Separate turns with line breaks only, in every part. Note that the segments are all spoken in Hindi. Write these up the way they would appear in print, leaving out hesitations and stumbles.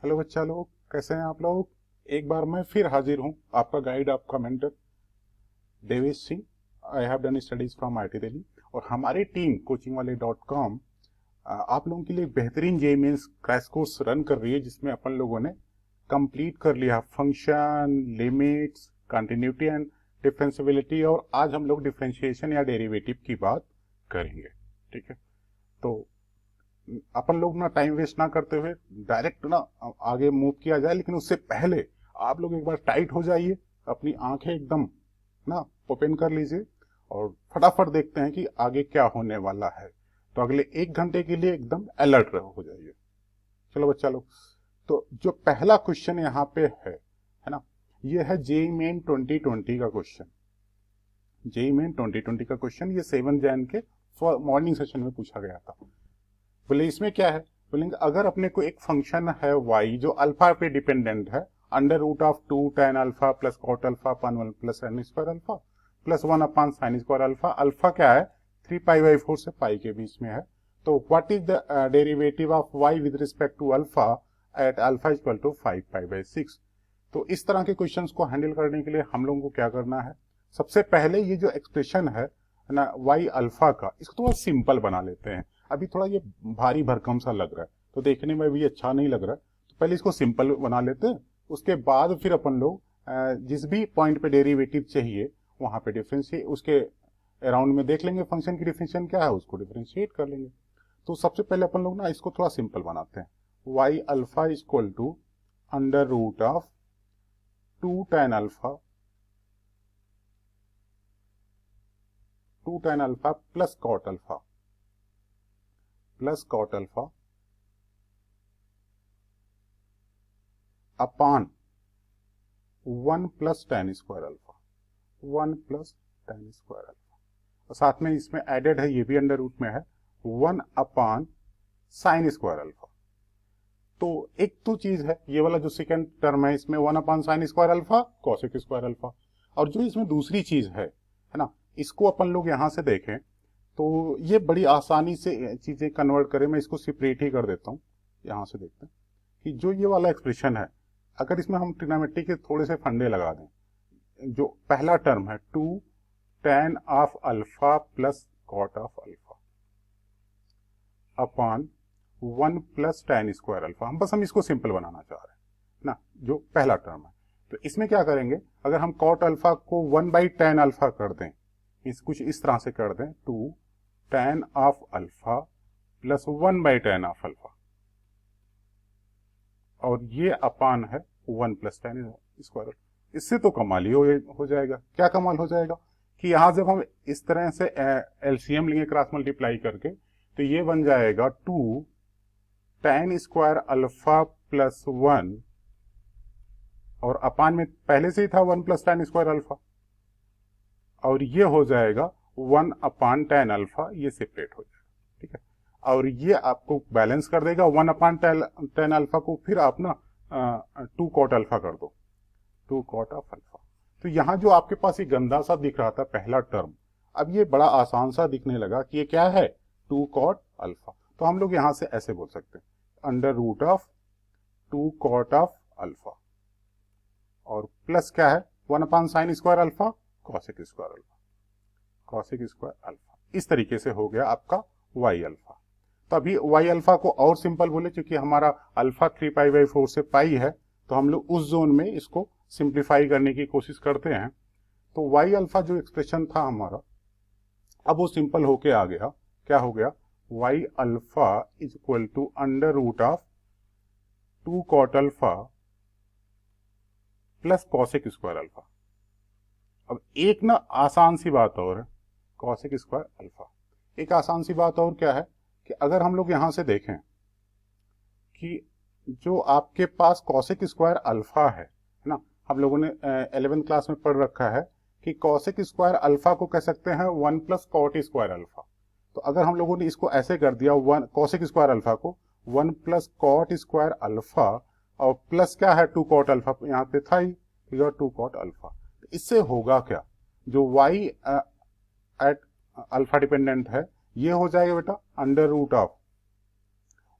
हेलो बच्चा लोग, कैसे हैं आप लोग। एक बार मैं फिर हाजिर हूं, आपका गाइड, आपका mentor Devesh Singh. I have done studies from IT Delhi. और हमारी टीम coachingwale.com आप लोगों के लिए बेहतरीन जे मीन्स क्रैश कोर्स रन कर रही है, जिसमें अपन लोगों ने कंप्लीट कर लिया function, limits, continuity and differentiability. और आज हम लोग डिफरेंशिएशन या डेरिवेटिव की बात करेंगे। ठीक है, तो अपन लोग ना टाइम वेस्ट ना करते हुए डायरेक्ट ना आगे मूव किया जाए। लेकिन उससे पहले आप लोग एक बार टाइट हो जाइए, अपनी आंखें एकदम ना ओपन कर लीजिए और फटाफट देखते हैं कि आगे क्या होने वाला है। तो अगले 1 घंटे के लिए एकदम अलर्ट हो जाइए। चलो बच्चा लोग, तो जो पहला क्वेश्चन यहाँ पे है ना, ये है जेईई मेन 2020 का क्वेश्चन। जेईई मेन 2020 का क्वेश्चन ये 7 जैन के मॉर्निंग सेशन में पूछा गया था। बोले इसमें क्या है, बोलेंगे अगर अपने को एक फंक्शन है y जो अल्फा पे डिपेंडेंट है, under root of 2 tan alpha plus cot alpha upon 1 plus sine square alpha plus 1 upon sine square alpha. Alpha क्या है, 3π/4 से पाई के बीच में है। तो what is the derivative of y with respect to alpha at alpha equal to 5π/6। तो इस तरह के क्वेश्चंस को हैंडल करने के लिए हम लोगों को क्या करना है, सबसे पहले ये जो एक्सप्रेशन है ना y अल्फा का, इसको थोड़ा सिंपल बना लेते हैं। अभी थोड़ा ये भारी भरकम सा लग रहा है, तो देखने में भी अच्छा नहीं लग रहा है। तो पहले इसको सिंपल बना लेते हैं, उसके बाद फिर अपन लोग जिस भी पॉइंट पे डेरिवेटिव चाहिए वहां पे डिफरेंशिएट, उसके अराउंड में देख लेंगे फंक्शन की डिफरेंशिएशन क्या है, उसको डिफरेंशिएट कर लेंगे। तो सबसे पहले अपन लोग ना इसको थोड़ा सिंपल बनाते हैं। y alpha equal to under root of 2 tan alpha plus cot alpha upon 1 plus tan square alpha, 1 plus tan square alpha. और साथ में इसमें एडेड है, ये भी अंडर रूट में है, 1 अपान साइन स्क्वायर अल्फा। तो एक तो चीज है ये वाला जो सेकंड टर्म है, इसमें 1 upon sine square alpha cosec square alpha. और जो इसमें दूसरी चीज है ना, इसको अपन लोग यहां से देखें तो ये बड़ी आसानी से चीजें कन्वर्ट करें। मैं इसको सेपरेट ही कर देता हूं। यहां से देखते हैं कि जो ये वाला एक्सप्रेशन है, अगर इसमें हम ट्रिग्नोमेट्री के थोड़े से फंडे लगा दें, जो पहला टर्म है 2 tan of alpha plus cot of alpha upon 1 plus tan square alpha. हम इसको सिंपल बनाना चाह रहे हैं ना, जो पहला टर्म है। तो इसमें क्या करेंगे, अगर हम कॉट अल्फा को 1/tan अल्फा कर दें, कुछ इस तरह से कर दें, 2 tan of alpha plus 1/tan of alpha, और ये अपान है 1 प्लस tan स्क्वायर। इससे तो कमाल ही हो जाएगा। क्या कमाल हो जाएगा कि यहां जब हम इस तरह से एलसीएम लेंगे क्रॉस मल्टीप्लाई करके, तो ये बन जाएगा 2 tan स्क्वायर अल्फा प्लस 1, और अपान में पहले से ही था 1 प्लस tan स्क्वायर अल्फा, और ये हो जाएगा 1 अपान tan अल्फा, ये सेपरेट हो जाएगा। ठीक है, और ये आपको बैलेंस कर देगा 1 अपान tan अल्फा को, फिर आप ना 2 कॉट अल्फा कर दो, 2 कॉट ऑफ अल्फा। तो यहां जो आपके पास ये गंदा सा दिख रहा था पहला टर्म, अब ये बड़ा आसान सा दिखने लगा कि ये क्या है, 2 कॉट अल्फा। तो हम लोग यहां से ऐसे बोल सकते हैं, under root of 2 cot of alpha, और प्लस क्या है 1 upon sine square alpha cosec square alpha, cosec square alpha. इस तरीके से हो गया आपका y अल्फा। तो अभी y अल्फा को और सिंपल बोले, क्योंकि हमारा अल्फा 3π/4 से पाई है, तो हम लोग उस जोन में इसको सिंप्लीफाई करने की कोशिश करते हैं। तो y अल्फा जो एक्सप्रेशन था हमारा, अब वो सिंपल होके आ गया। क्या हो गया, y alpha is equal to under root of 2 cot alpha plus cosec square alpha. अब एक ना आसान सी बात और है, कॉसेक स्क्वायर अल्फा। एक आसान सी बात और क्या है कि अगर हम लोग यहां से देखें कि जो आपके पास कॉसेक स्क्वायर अल्फा है ना, हम लोगों ने 11th क्लास में पढ़ रखा है कि कॉसेक स्क्वायर अल्फा को कह सकते हैं 1 प्लस कॉट स्क्वायर अल्फा। तो अगर हम लोगों ने इसको ऐसे कर दिया, 1 कॉसेक स्क्वायर अल्फा को 1 प्लस कॉट स्क्वायर अल्फा, और प्लस क्या है 2 कॉट अल्फा, यहाँ पे था ही 2 कॉट अल्फा। इससे होगा क्या, जो y एट अल्फा डिपेंडेंट है, ये हो जाएगा बेटा under root of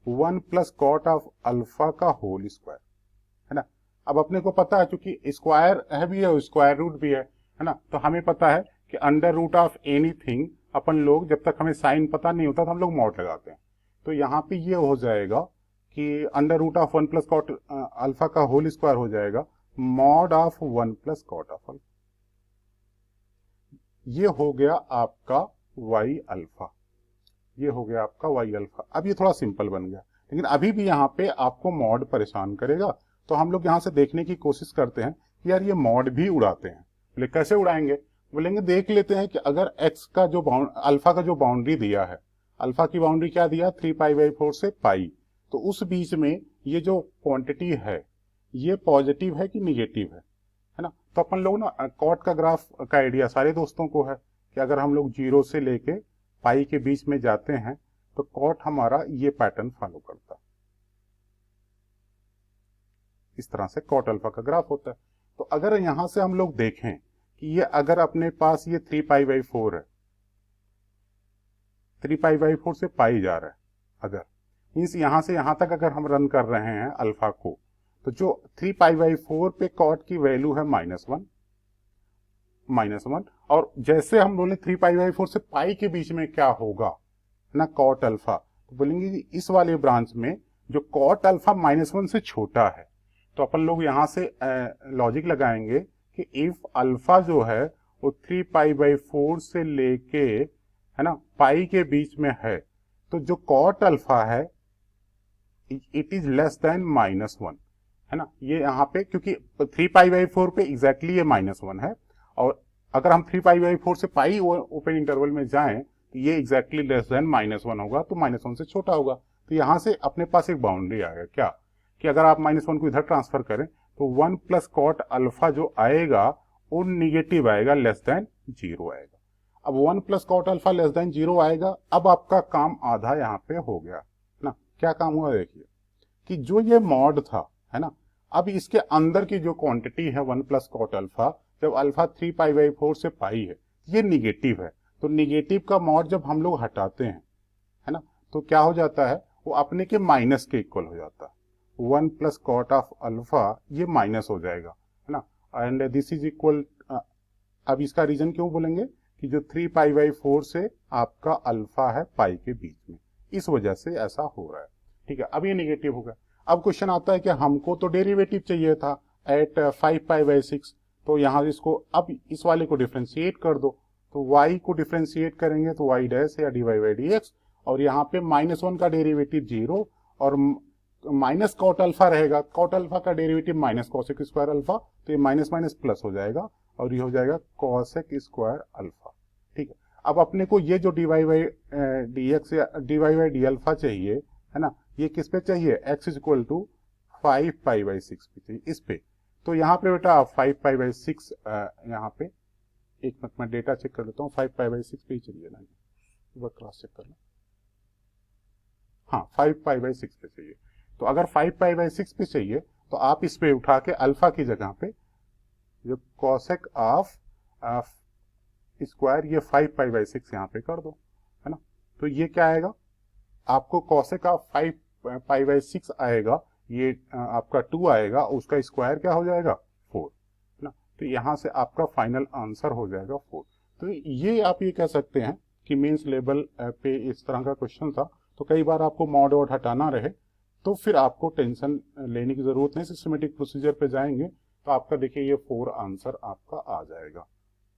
1 plus cot of alpha का होल स्क्वायर, है ना। अब अपने को पता है क्योंकि स्क्वायर है भी है, स्क्वायर रूट भी है ना, तो हमें पता है कि अंडर रूट ऑफ एनीथिंग अपन लोग जब तक हमें साइन पता नहीं होता तो हम लोग मॉड लगाते हैं। तो यहाँ पे ये हो जाएगा कि under root of 1 plus cot alpha का होल स्क्वायर हो जाएगा mod of 1 plus cot of alpha. ये हो गया आपका वाई अल्फा, ये हो गया आपका वाई अल्फा। अब ये थोड़ा सिंपल बन गया, लेकिन अभी भी यहाँ पे आपको मॉड परेशान करेगा। तो हम लोग यहाँ से देखने की कोशिश करते हैं कि यार ये मॉड भी उड़ाते हैं। बोले कैसे उड़ाएंगे, बोलेंगे देख लेते हैं कि अगर x का जो अल्फा का जो बाउंड्री दिया है, अल्फा की बाउंड्री क्या दिया 3π/4 से पाई, तो उस बीच में ये जो क्वांटिटी है ये पॉजिटिव है कि निगेटिव है ना। तो अपन लोग ना कॉट का ग्राफ का आइडिया सारे दोस्तों को है कि अगर हम लोग 0 से लेके पाई के बीच में जाते हैं तो कॉट हमारा ये पैटर्न फॉलो करता है। इस तरह से कॉट अल्फा का ग्राफ होता है। तो अगर यहां से हम लोग देखें कि ये अगर अपने पास ये 3π/4 है, 3π/4 से पाई जा रहा है, अगर मीन्स यहां से यहां तक अगर हम रन कर रहे हैं अल्फा को, तो जो 3π/4 पे कॉट की वैल्यू है -1, और जैसे हम बोले 3π/4 से पाई के बीच में क्या होगा ना कॉट अल्फा, तो बोलेंगे कि इस वाले ब्रांच में जो कॉट अल्फा -1 से छोटा है, तो अपन लोग यहां से लॉजिक लगाएंगे कि इफ अल्फा जो है वो 3π/4 से लेके है ना पाई के बीच में है, तो जो कॉट अल्फा है इट इज लेस देन -1, है ना। ये यहाँ पे क्योंकि 3π/4 पे एग्जैक्टली ये -1 है, और अगर हम 3π/4 से पाई ओपन इंटरवल में जाएं तो ये एग्जैक्टली लेस देन -1 होगा, तो -1 से छोटा होगा। तो यहां से अपने पास एक बाउंड्री आएगा क्या कि अगर आप -1 को इधर ट्रांसफर करें तो 1 प्लस कॉट अल्फा जो आएगा वो निगेटिव आएगा, लेस देन 0 आएगा। अब 1 plus cot alpha less than 0 आएगा। अब आपका काम आधा यहाँ पे हो गया ना। क्या काम हुआ देखिए कि जो ये मॉड था है ना, अब इसके अंदर की जो क्वांटिटी है 1 प्लस कॉट अल्फा, जब अल्फा 3π/4 से पाई है ये निगेटिव है, तो निगेटिव का मॉड जब हम लोग हटाते हैं है ना, तो क्या हो जाता है वो अपने के माइनस के इक्वल हो जाता है। 1 प्लस कॉट ऑफ अल्फा ये माइनस हो जाएगा है ना, एंड दिस इज इक्वल। अब इसका रीजन क्यों बोलेंगे कि जो 3π/4 से आपका अल्फा है पाई के बीच में, इस वजह से ऐसा हो रहा है। ठीक है, अब ये निगेटिव होगा। अब क्वेश्चन आता है कि हमको तो डेरिवेटिव चाहिए था एट 5π/6, तो यहाँ इसको अब इस वाले को डिफ्रेंशिएट कर दो, तो y को डिफ्रेंशिएट करेंगे तो y डैश या dy/dx, और यहाँ पे -1 का डेरिवेटिव 0 और माइनस कॉट अल्फा रहेगा, कॉट अल्फा का derivative minus cosec square alpha, तो ये माइनस माइनस प्लस हो जाएगा और ये हो जाएगा कॉसेक स्क्वायर अल्फा। ठीक है, अब अपने को ये जो dy/dx या dy/d चाहिए है ना, ये किस पे चाहिए x इज इक्वल टू 5π/6 पे चाहिए इस पे। तो यहाँ पे बेटा 5π/6 यहाँ पे एक मिनट में डेटा चेक कर लेता हूँ, 5π/6 पे ही चलिए ना, एक बार क्रॉस चेक कर लो। हाँ 5π/6 पे चाहिए, तो अगर 5π/6 पे चाहिए तो आप इस पे उठा के अल्फा की जगह पे जो कॉसेक ऑफ स्क्वायर ये 5π/6 यहाँ पे कर दो है ना, तो ये क्या आएगा आपको कॉसेक ऑफ 5π/6 आएगा, ये आपका 2 आएगा, उसका स्क्वायर क्या हो जाएगा 4 है ना, तो यहाँ से आपका फाइनल आंसर हो जाएगा 4। तो ये आप ये कह सकते हैं कि मेंस लेवल पे इस तरह का क्वेश्चन था, तो कई बार आपको मॉड वॉड हटाना रहे तो फिर आपको टेंशन लेने की जरूरत नहीं, सिस्टमेटिक प्रोसीजर पे जाएंगे तो आपका देखिए ये 4 आंसर आपका आ जाएगा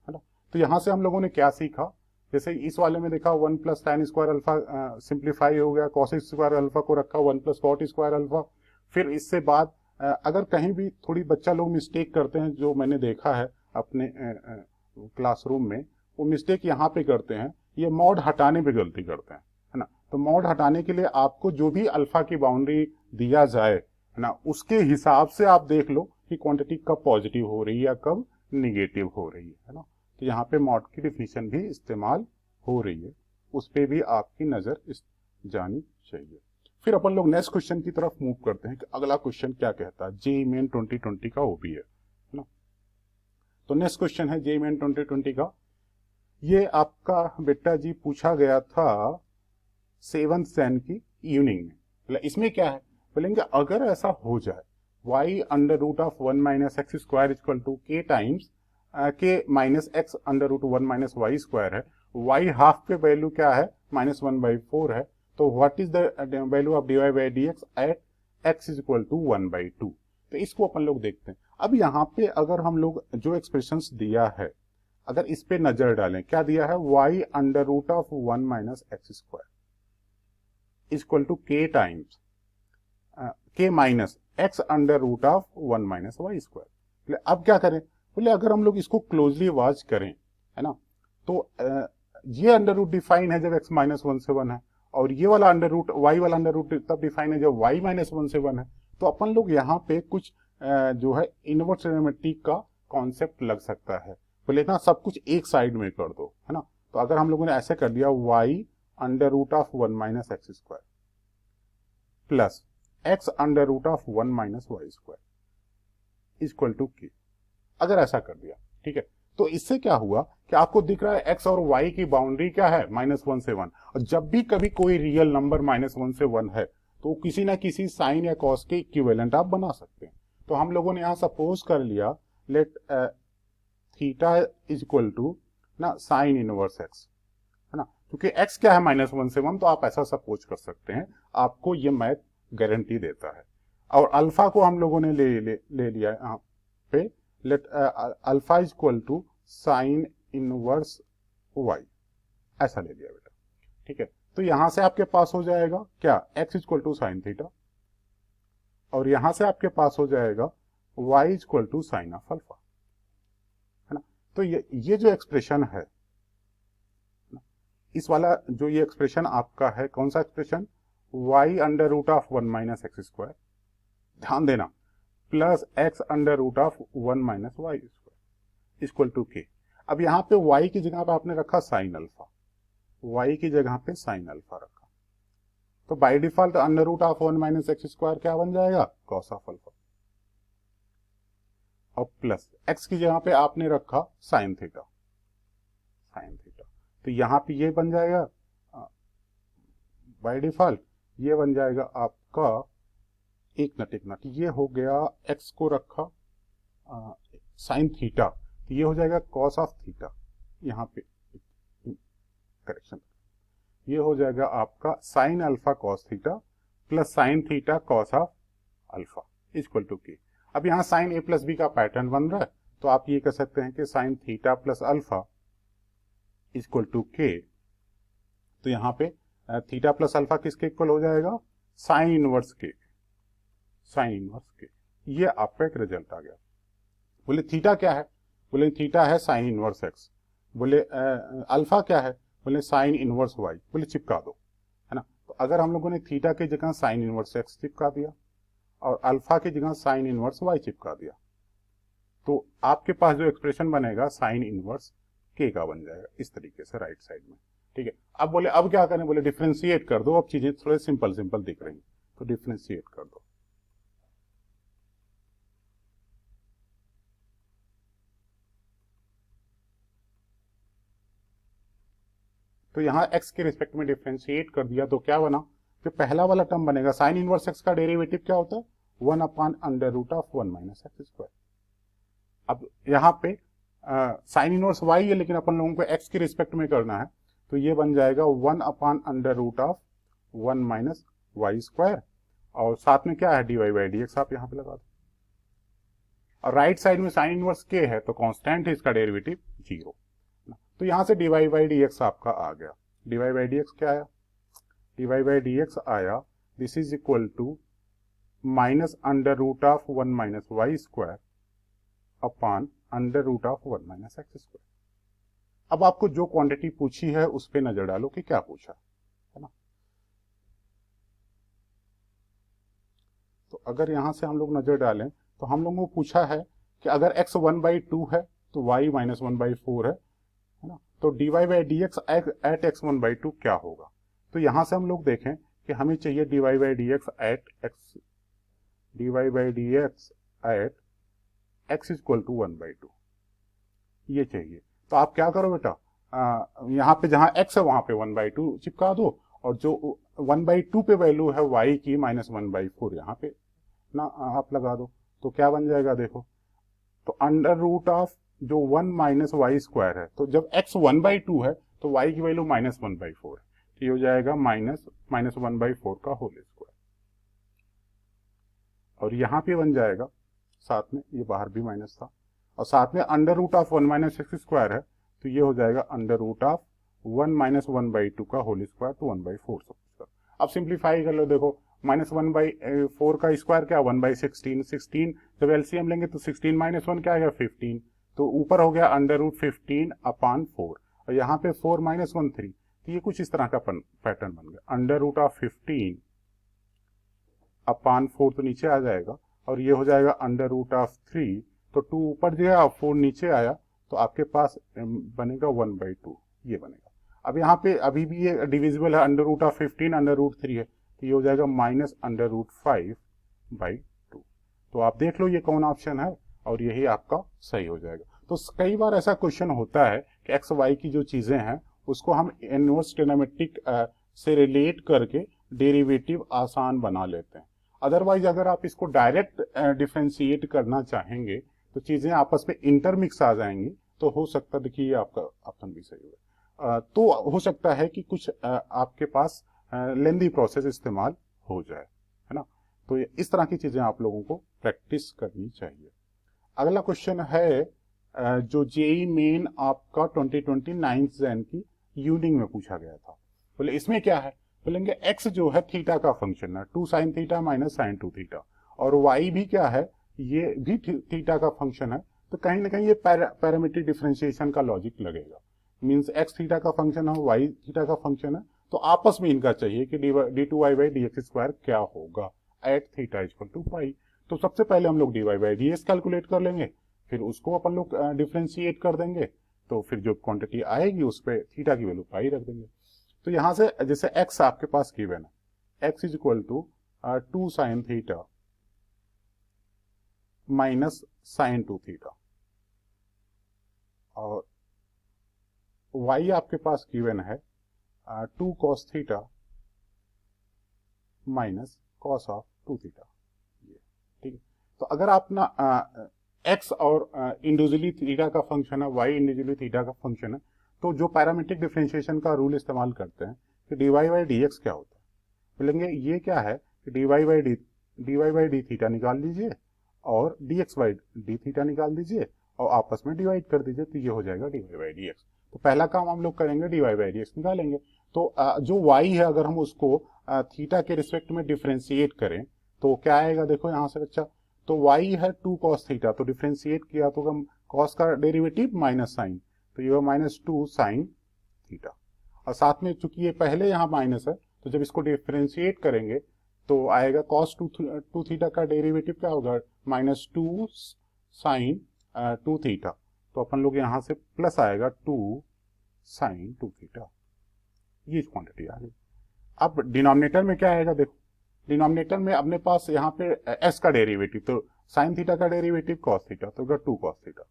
है ना। तो यहाँ से हम लोगों ने क्या सीखा, जैसे इस वाले में देखा 1 plus tan square alpha simplify हो गया, कॉसेक स्क्वायर अल्फा को रखा 1 प्लस कॉट स्क्वायर अल्फा। फिर इससे बाद अगर कहीं भी थोड़ी बच्चा लोग मिस्टेक करते हैं, जो मैंने देखा है अपने क्लासरूम में, वो मिस्टेक यहाँ पे करते हैं, ये मॉड हटाने पे गलती करते हैं है ना। तो मॉड हटाने के लिए आपको जो भी अल्फा की बाउंड्री दिया जाए है ना, उसके हिसाब से आप देख लो कि क्वांटिटी कब पॉजिटिव हो रही है या कब निगेटिव हो रही है ना। तो यहाँ पे मॉड की डिफिनीशन भी इस्तेमाल हो रही है, उस पर भी आपकी नजर जानी चाहिए। फिर अपन लोग नेक्स्ट क्वेश्चन की तरफ मूव करते हैं कि अगला क्वेश्चन क्या कहता है। जेईई मेन 2020 का ओबी है ना। तो नेक्स्ट क्वेश्चन है जेईई मेन 2020 का, ये आपका बेटा जी पूछा गया था 7th सैन की इवनिंग में बोले इसमें क्या है, बोलेंगे अगर ऐसा हो जाए y under root of 1 minus x square equal to k times k minus x under root 1 minus y square है, y हाफ पे वैल्यू क्या है -1/4 है, तो what is the value of dy by dx at x is equal to 1/2। तो इसको अपन लोग देखते हैं। अब यहाँ पे अगर हम लोग जो एक्सप्रेशंस दिया है अगर इस पे नजर डालें, क्या दिया है, y under root of 1 minus x square equal to k times k minus x under root of 1 minus y square. अब क्या करें, बोले अगर हम लोग इसको क्लोजली वॉच करें, है ना, तो ये अंडर रूट डिफाइन है जब x -1 से 1 है, और ये वाला अंडर रूट y वाला अंडर रूट तब डिफाइन है जब y -1 से 1 है। तो अपन लोग यहाँ पे कुछ जो है इनवर्स ट्रिग्नोमेट्रिक का कॉन्सेप्ट लग सकता है। बोले ना सब कुछ एक साइड में कर दो, है ना, तो अगर हम लोगों ने ऐसे कर दिया y under root of 1 minus x square plus x under root of 1 minus y square equal to k, अगर ऐसा कर दिया, ठीक है, तो इससे क्या हुआ कि आपको दिख रहा है x और y की बाउंड्री क्या है -1 से 1, और जब भी कभी कोई रियल नंबर -1 से 1 है तो किसी ना किसी साइन या कॉस के इक्विवेलेंट आप बना सकते हैं। तो हम लोगों ने यहां सपोज कर लिया let theta is equal to ना साइन इनवर्स x, है ना, क्योंकि x क्या है -1 से 1, तो आप ऐसा सपोज कर सकते हैं, आपको ये मैथ गारंटी देता है। और अल्फा को हम लोगों ने ले लिया यहाँ पे, let alpha is equal to sine inverse y, ऐसा ले लिया बेटा, ठीक है। तो यहां से आपके पास हो जाएगा क्या, x equal to sine theta, और यहां से आपके पास हो जाएगा y equal to sine of alpha, है ना। तो ये जो एक्सप्रेशन है, इस वाला जो ये एक्सप्रेशन आपका है, कौन सा expression, y under root of 1 minus x square, ध्यान देना, plus x under root of 1 minus y square equal to के। अब यहाँ पे y की जगह पे आपने रखा साइन अल्फा, y की जगह पे साइन अल्फा रखा, तो by default under root of 1 minus x square क्या बन जाएगा, कॉस ऑफ अल्फा, और प्लस x की जगह पे आपने रखा साइन थीटा, तो यहां पे ये बन जाएगा बाय डिफॉल्ट, ये बन जाएगा आपका एक नट, ये हो गया x को रखा साइन थीटा, तो ये हो जाएगा कॉस ऑफ थीटा, यहाँ पे करेक्शन, ये हो जाएगा आपका sine alpha cos theta plus sine theta cos of alpha equal to के। अब यहाँ साइन a प्लस बी का पैटर्न बन रहा है, तो आप ये कह सकते हैं कि sine theta plus alpha equal to के, तो यहाँ पे थीटा प्लस अल्फा किसके इक्वल हो जाएगा, साइन इनवर्स के, ये आपका एक रिजल्ट आ गया। बोले थीटा क्या है, बोले थीटा है साइन इनवर्स एक्स, बोले अल्फा क्या है, बोले साइन इनवर्स वाई, बोले चिपका दो, है ना। तो अगर हम लोगों ने थीटा की जगह साइन इनवर्स एक्स चिपका दिया और अल्फा की जगह साइन इनवर्स वाई चिपका दिया, तो आपके पास जो एक्सप्रेशन बनेगा साइन इनवर्स के का बन जाएगा, इस तरीके से राइट साइड में, ठीक है। अब बोले अब क्या करें, बोले डिफ्रेंशिएट कर दो, अब चीजें थोड़े सिंपल दिख रही, तो डिफ्रेंशिएट कर दो, तो यहाँ x के रिस्पेक्ट में डिफ्रेंशिएट कर दिया, तो क्या बना, जो पहला वाला टर्म बनेगा साइन इनवर्स x का डेरिवेटिव क्या होता है, 1 upon under root of 1 minus x square. अब यहाँ पे साइन इनवर्स y है, लेकिन अपन लोगों को x के रिस्पेक्ट में करना है, तो ये बन जाएगा 1 upon under root of 1 minus y square, और साथ में क्या है, dy बाई dx आप यहाँ पे लगा दो, और राइट साइड में साइन इनवर्स k है, तो कांस्टेंट है इसका डेरिवेटिव 0, तो यहां से dy बाई dx आपका आ गया, dy बाई dx क्या आया, dy बाई dx आया, this is equal to minus under root of 1 minus y square upon under root of 1 minus x square. अब आपको जो क्वांटिटी पूछी है उस पे नजर डालो कि क्या पूछा है ना। तो अगर यहां से हम लोग नजर डालें तो हम लोगों को पूछा है कि अगर x 1/2 है तो y -1/4 है ना, तो dy by dx at x 1/2 क्या होगा। तो यहां से हम लोग देखें कि हमें चाहिए dy by dx at x equal to 1/2, ये चाहिए। तो आप क्या करो बेटा, यहाँ पे जहां x है वहां पे 1/2 चिपका दो, और जो 1/2 पे वैल्यू है y की -1/4, यहाँ पे ना आप लगा दो तो क्या बन जाएगा देखो, तो अंडर रूट ऑफ जो 1 माइनस वाई स्क्वायर है, तो जब x 1/2 है तो y की वैल्यू -1/4 है, तो ये हो जाएगा -1/4 का होल स्क्वायर। और यहाँ पे बन जाएगा साथ में, ये बाहर भी माइनस था, और साथ में under root of 1 minus x square है, तो ये हो जाएगा अंडर रूट ऑफ 1 माइनस 1/2 का होल स्क्वायर, तो 1/4 सब। अब सिंप्लीफाई कर लो, देखो -1/4 का स्क्वायर क्या, 1/16, 16 जब एलसीएम लेंगे तो 16 - 1 क्या आएगा 15, तो ऊपर हो गया अंडर रूट 15/4, और यहाँ पे 4 - 1 3, तो ये कुछ इस तरह का पैटर्न बन गया, अंडर रूट ऑफ 15/4 तो नीचे आ जाएगा, और ये हो जाएगा अंडर रूट ऑफ 3, तो 2 ऊपर गया 4 नीचे आया, तो आपके पास बनेगा 1/2, ये बनेगा। अब यहाँ पे अभी भी ये डिविजिबल है, under root of 15 under root 3 है, तो ये हो जाएगा -√5/2। तो आप देख लो ये कौन ऑप्शन है, और यही आपका सही हो जाएगा। तो कई बार ऐसा क्वेश्चन होता है कि एक्स वाई की जो चीजें हैं उसको हम इनवर्स ट्रिग्नोमेट्रिक से रिलेट करके डेरिवेटिव आसान बना लेते हैं। अदरवाइज अगर आप इसको डायरेक्ट डिफरेंशिएट करना चाहेंगे तो चीजें आपस में इंटरमिक्स आ जाएंगी, तो हो सकता है, देखिए ये आपका ऑप्शन भी सही होगा, तो हो सकता है कि कुछ आपके पास लेंदी प्रोसेस इस्तेमाल हो जाए, है ना। तो इस तरह की चीजें आप लोगों को प्रैक्टिस करनी चाहिए। अगला क्वेश्चन है जो जेई मेन आपका 2029 जैन की यूनिंग में पूछा गया था। बोले इसमें क्या है, बोलेंगे x जो है थीटा का फंक्शन है, 2 sin theta minus sin 2 theta, और y भी क्या है, ये भी थीटा का फंक्शन है, तो कहीं ना कहीं ये पैरामीट्रिक डिफरेंशिएशन का लॉजिक लगेगा। मींस x थीटा का फंक्शन है, y थीटा का फंक्शन है, तो आपस में इनका चाहिए कि d2y/dx² क्या होगा eight theta equal to pi. तो सबसे पहले हम लोग dy/dx कैलकुलेट कर लेंगे, फिर उसको अपन लोग डिफरेंशिएट कर देंगे, तो फिर जो क्वांटिटी आएगी उस पर थीटा की वैल्यू पाई रख देंगे। तो यहां से जैसे x आपके पास गिवन है, x is equal to 2 sin theta minus sin 2 theta, और y आपके पास गिवन है 2 cos theta minus cos of 2 theta, ये ठीक है। तो अगर आप ना x और इंडिविजुअली थीटा का फंक्शन है, y इंडिविजुअली थीटा का फंक्शन है, तो जो पैरामीट्रिक डिफरेंशिएशन का रूल इस्तेमाल करते हैं कि dy/dx क्या होता है, बोलेंगे ये क्या है कि dy/d थीटा निकाल लीजिए और dx/d थीटा निकाल दीजिए और आपस में डिवाइड कर दीजिए, तो ये हो जाएगा dy/dx। तो पहला काम हम लोग करेंगे dy/dx निकालेंगे, तो जो y है अगर हम उसको थीटा के रिस्पेक्ट में डिफरेंशिएट करें तो क्या आएगा, देखो यहाँ से बच्चा, तो y है 2 cos थीटा, तो डिफरेंशिएट किया तो हम cos का डेरिवेटिव माइनस साइन, तो ये -2 sin थीटा, और साथ में चूंकि ये पहले यहाँ माइनस है तो जब इसको डिफरेंशिएट करेंगे तो आएगा cos 2 थीटा का डेरिवेटिव क्या होगा, -2 sin 2 थीटा, तो अपन लोग यहाँ से प्लस आएगा 2 sin 2 थीटा, ये क्वांटिटी आ गई। अब डिनोमिनेटर में क्या आएगा, देखो डिनोमिनेटर में अपने पास यहाँ पे s का डेरिवेटिव, तो sin थीटा का डेरिवेटिव cos थीटा, तो होगा 2 cos theta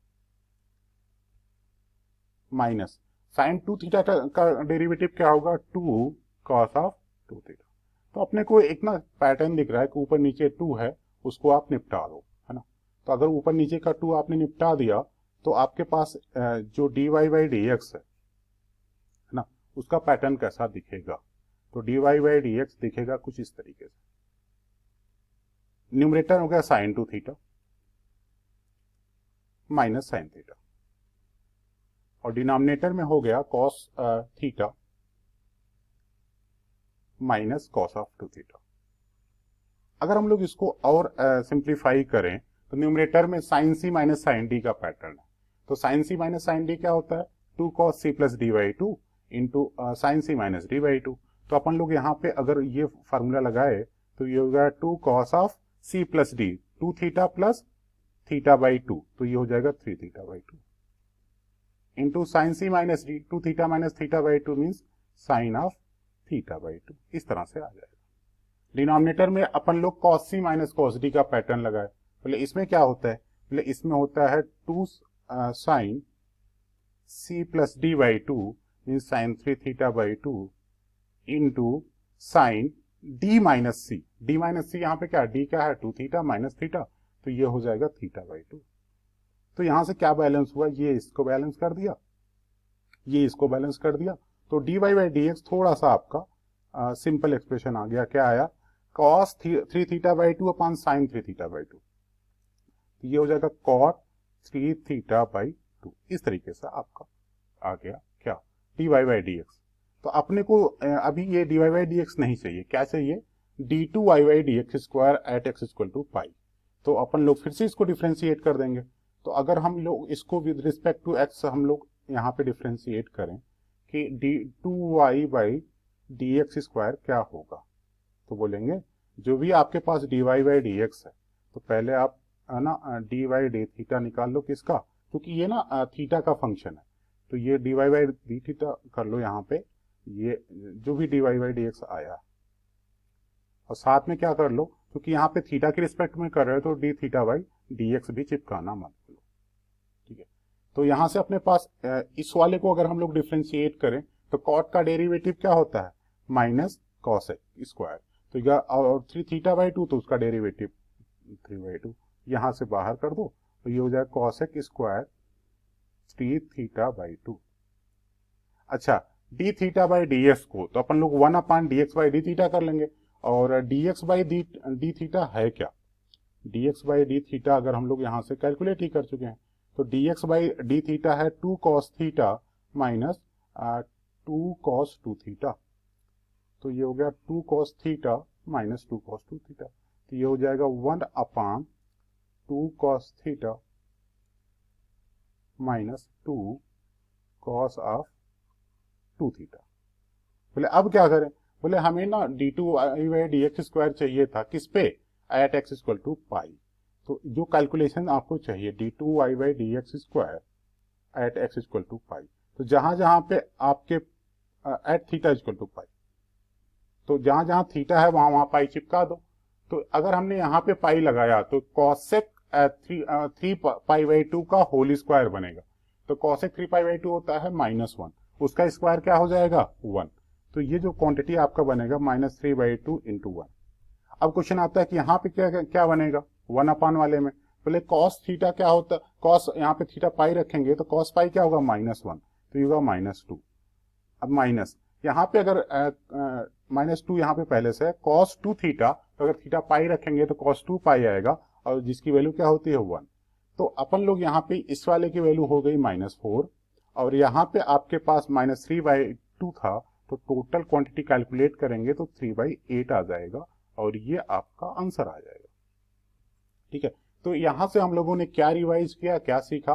minus sin 2 theta का डेरिवेटिव क्या होगा, 2 cos ऑफ 2 थीटा। तो अपने को एक ना पैटर्न दिख रहा है कि ऊपर नीचे 2 है, उसको आप निपटा दो, है ना। तो अगर ऊपर नीचे का 2 आपने निपटा दिया तो आपके पास जो dy/dx है ना, उसका पैटर्न कैसा दिखेगा, तो dy/dx दिखेगा कुछ इस तरीके से। न्यूमरेटर हो गया sin 2 theta minus sin theta, और डिनोमिनेटर में हो गया cos theta minus cos of 2 theta. अगर हम लोग इसको और सिंप्लीफाई करें तो न्यूमरेटर में sin c minus sin d का पैटर्न है, तो sin c minus sin d क्या होता है, 2 cos c plus d/2 into sin c minus d/2। तो अपन लोग यहाँ पे अगर ये फार्मूला लगाए तो ये होगा 2 cos of c plus d, 2 theta plus theta, तो ये हो जाएगा 3 theta into sin c minus d, 2 theta minus theta means sine of theta, इस तरह से आ जाएगा। डिनोमिनेटर में अपन लोग cos c minus cos d का पैटर्न लगाए, बोले इसमें क्या होता है, बोले इसमें होता है 2 sin c plus d/2 means sign 3 theta into sine D minus सी। डी माइनस सी यहाँ पे क्या है, डी क्या है 2 थीटा माइनस थीटा, तो ये हो जाएगा थीटा बाई 2। तो यहां से क्या बैलेंस हुआ, ये इसको बैलेंस कर दिया, ये इसको बैलेंस कर दिया, तो d Y by D x थोड़ा सा आपका सिंपल एक्सप्रेशन आ गया। क्या आया, cos 3 theta by 2 upon sine 3 theta by 2, ये हो जाएगा कॉट 3 थीटा बाई 2। इस तरीके से आपका आ गया क्या, D Y by D x. तो अपने को अभी ये D Y by D X नहीं चाहिए, क्या चाहिए, D two Y by D x square at x equal to pi. तो अपन लोग फिर से इसको डिफ्रेंशिएट कर देंगे। तो अगर हम लोग इसको विद रिस्पेक्ट टू एक्स हम लोग यहाँ पे डिफ्रेंशिएट करें कि D two Y by D x square क्या होगा, तो बोलेंगे जो भी आपके पास D Y by D X है, तो पहले आप ना डी वाई डी थीटा निकाल लो किसका, क्योंकि ये ना थीटा का फंक्शन है, तो ये D Y by D theta कर लो यहाँ पे, ये जो भी d Y by D x आया, और साथ में क्या कर लो, क्योंकि यहाँ पे थीटा के रिस्पेक्ट में कर रहे हो तो D theta by D x भी चिपकाना मत भूलो, ठीक है। तो यहां से अपने पास इस वाले को अगर हम लोग डिफ्रेंशिएट करें तो कॉट का डेरिवेटिव क्या होता है, माइनस कॉस एक्स स्क्वायर, तो या और 3 थीटा बाई 2 तो उसका डेरिवेटिव 3 बाई 2, यहां से बाहर कर दो तो ये हो जाएगा cos X square 3 theta by 2। अच्छा, D theta by D X को तो अपन लोग 1 अपान D x by D theta कर लेंगे, और D x by D theta है क्या, D x by D theta अगर हम लोग यहाँ से कैलकुलेट ही कर चुके हैं, तो D x by D theta है 2 cos theta minus 2 cos 2 theta, तो ये हो गया 2 cos theta minus 2 cos 2 theta, तो ये हो जाएगा 1 अपान 2 cos theta minus 2 cos of 2 theta. बोले अब क्या करें, बोले हमें ना D two by D x square चाहिए था किस पे, eight x equal to pi. तो जो कैलकुलेशन आपको चाहिए D two Y by D x square at x equal to pi, तो जहां जहां पे आपके at theta equal to pi, तो जहां जहां थीटा है वहां वहां पाई चिपका दो। तो अगर हमने यहाँ पे पाई लगाया तो कॉसेक 3 पाई बाई 2 का होल स्क्वायर बनेगा, तो कॉसेक 3 पाई बाई 2 होता है -1, उसका स्क्वायर क्या हो जाएगा 1, तो ये जो क्वांटिटी आपका बनेगा -3 बाई 2 इंटू 1। अब क्वेश्चन आता है कि यहाँ पे क्या क्या बनेगा, 1 अपान वाले में बोले कॉस थीटा क्या होता, कॉस यहाँ पे थीटा पाई रखेंगे तो कॉस पाई क्या होगा -1, तो ये होगा -2। अब माइनस यहाँ पे अगर -2 यहाँ पे पहले से कॉस 2 थीटा, तो अगर थीटा पाई रखेंगे तो कॉस 2 पाई आएगा, और जिसकी वैल्यू क्या होती है 1। तो अपन लोग यहाँ पे इस वाले की वैल्यू हो गई -4, और यहाँ पे आपके पास -3 बाई 2 था, तो टोटल क्वांटिटी कैलकुलेट करेंगे तो 3 बाई 8 आ जाएगा, और ये आपका आंसर आ जाएगा, ठीक है। तो यहां से हम लोगों ने क्या रिवाइज किया, क्या सीखा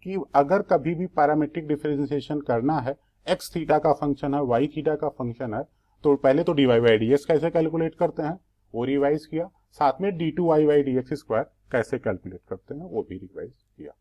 कि अगर कभी भी पैरामीट्रिक डिफरेंशिएशन करना है, एक्स थीटा का फंक्शन है, वाई थीटा का फंक्शन है, तो पहले तो d Y by D x कैसे कैलकुलेट करते हैं वो रिवाइज किया, साथ में d two Y by D x square कैसे कैलकुलेट करते हैं वो भी रिवाइज किया।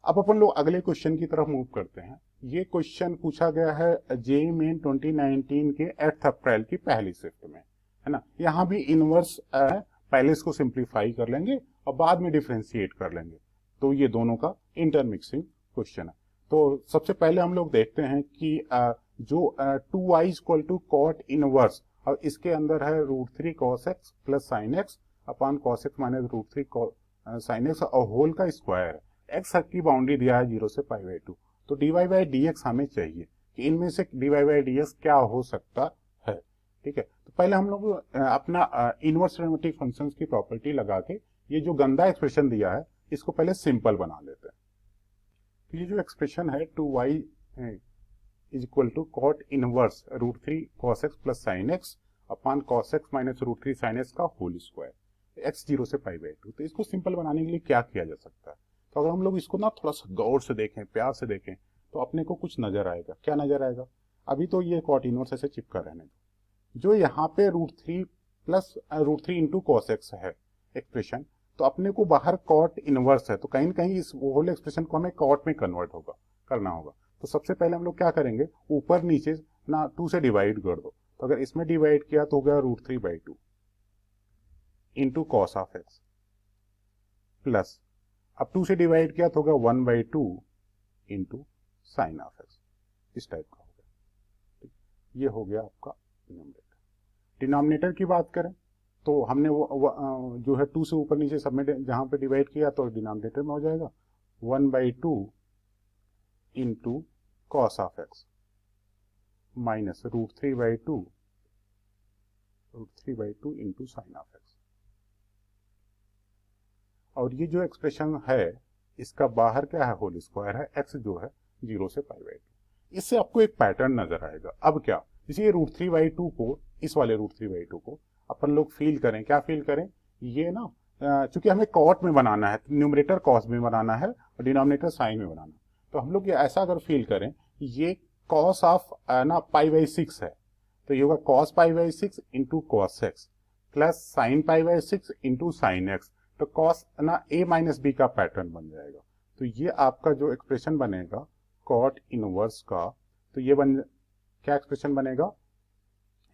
अब अपन लोग अगले क्वेश्चन की तरफ मूव करते हैं। ये क्वेश्चन पूछा गया है जेईई मेन 2019 के 8 अप्रैल की पहली शिफ्ट में, है ना। यहाँ भी इनवर्स पहले इसको सिंप्लीफाई कर लेंगे और बाद में डिफरेंशिएट कर लेंगे, तो ये दोनों का इंटरमिक्सिंग क्वेश्चन है। तो सबसे पहले हम लोग देखते हैं कि जो 2y equal to cot inverse, और इसके अंदर है √3 cos x plus sine x upon cos x minus √3 sine x और होल का स्क्वायर है, एक्स की बाउंड्री दिया है 0 से पाई बाई 2, तो dy बाई डी एक्स हमें चाहिए कि इनमें से dy बाई डी एक्स क्या हो सकता है, ठीक है। तो पहले हम लोग अपना इनवर्स ट्रिग्नोमेट्रिक फंक्शंस की प्रॉपर्टी लगा के ये जो गंदा एक्सप्रेशन दिया है इसको पहले सिंपल बना लेते हैं। तो ये जो एक्सप्रेशन है 2y is equal to cot inverse √3 cos x plus sine x upon cos x minus √3 sine x का होल स्क्वायर, x 0 से पाई बाई 2। तो इसको सिंपल बनाने के लिए क्या किया जा सकता है, तो अगर हम लोग इसको ना थोड़ा सा गौर से देखें, प्यार से देखें, तो अपने को कुछ नजर आएगा। क्या नजर आएगा, अभी तो ये कॉट इनवर्स ऐसे चिपका रहने दो, जो यहाँ पे √3 प्लस √3 इंटू cos x है एक्सप्रेशन, तो अपने को बाहर कॉट इनवर्स है, तो कहीं ना कहीं इस होल एक्सप्रेशन को हमें कॉट में कन्वर्ट करना होगा। तो सबसे पहले हम लोग क्या करेंगे, ऊपर नीचे ना 2 से डिवाइड कर दो, तो अगर इसमें डिवाइड किया तो हो गया √3 by 2 into cos of x, plus अब 2 से डिवाइड किया तो होगा 1 by 2 into sine of x, इस टाइप का हो गया। ये हो गया आपका नंबर। डिनोमिनेटर की बात करें तो हमने जो है 2 से ऊपर नीचे सब में जहां पे डिवाइड किया तो डिनोमिनेटर में हो जाएगा 1/2 into cos of x minus √3/2 into sine of x. और ये जो एक्सप्रेशन है इसका बाहर क्या है, होल स्क्वायर है, एक्स जो है 0 से π/2। इससे आपको एक पैटर्न नजर आएगा। अब क्या, इसी √3/2 को, इस वाले √3/2 को अपन लोग फील करें, क्या फील करें, ये ना चूंकि हमें कॉट में बनाना है, न्यूमरेटर कॉस में बनाना है और डिनोमिनेटर साइन में बनाना है, तो हम लोग ये ऐसा अगर फील करें, ये कॉस ऑफ ना π/6 है, तो ये होगा cos π/6 into cos X plus sine π/6 into sine X, तो कॉस ना a माइनस बी का पैटर्न बन जाएगा। तो ये आपका जो एक्सप्रेशन बनेगा कॉट इनवर्स का, तो ये क्या एक्सप्रेशन बनेगा,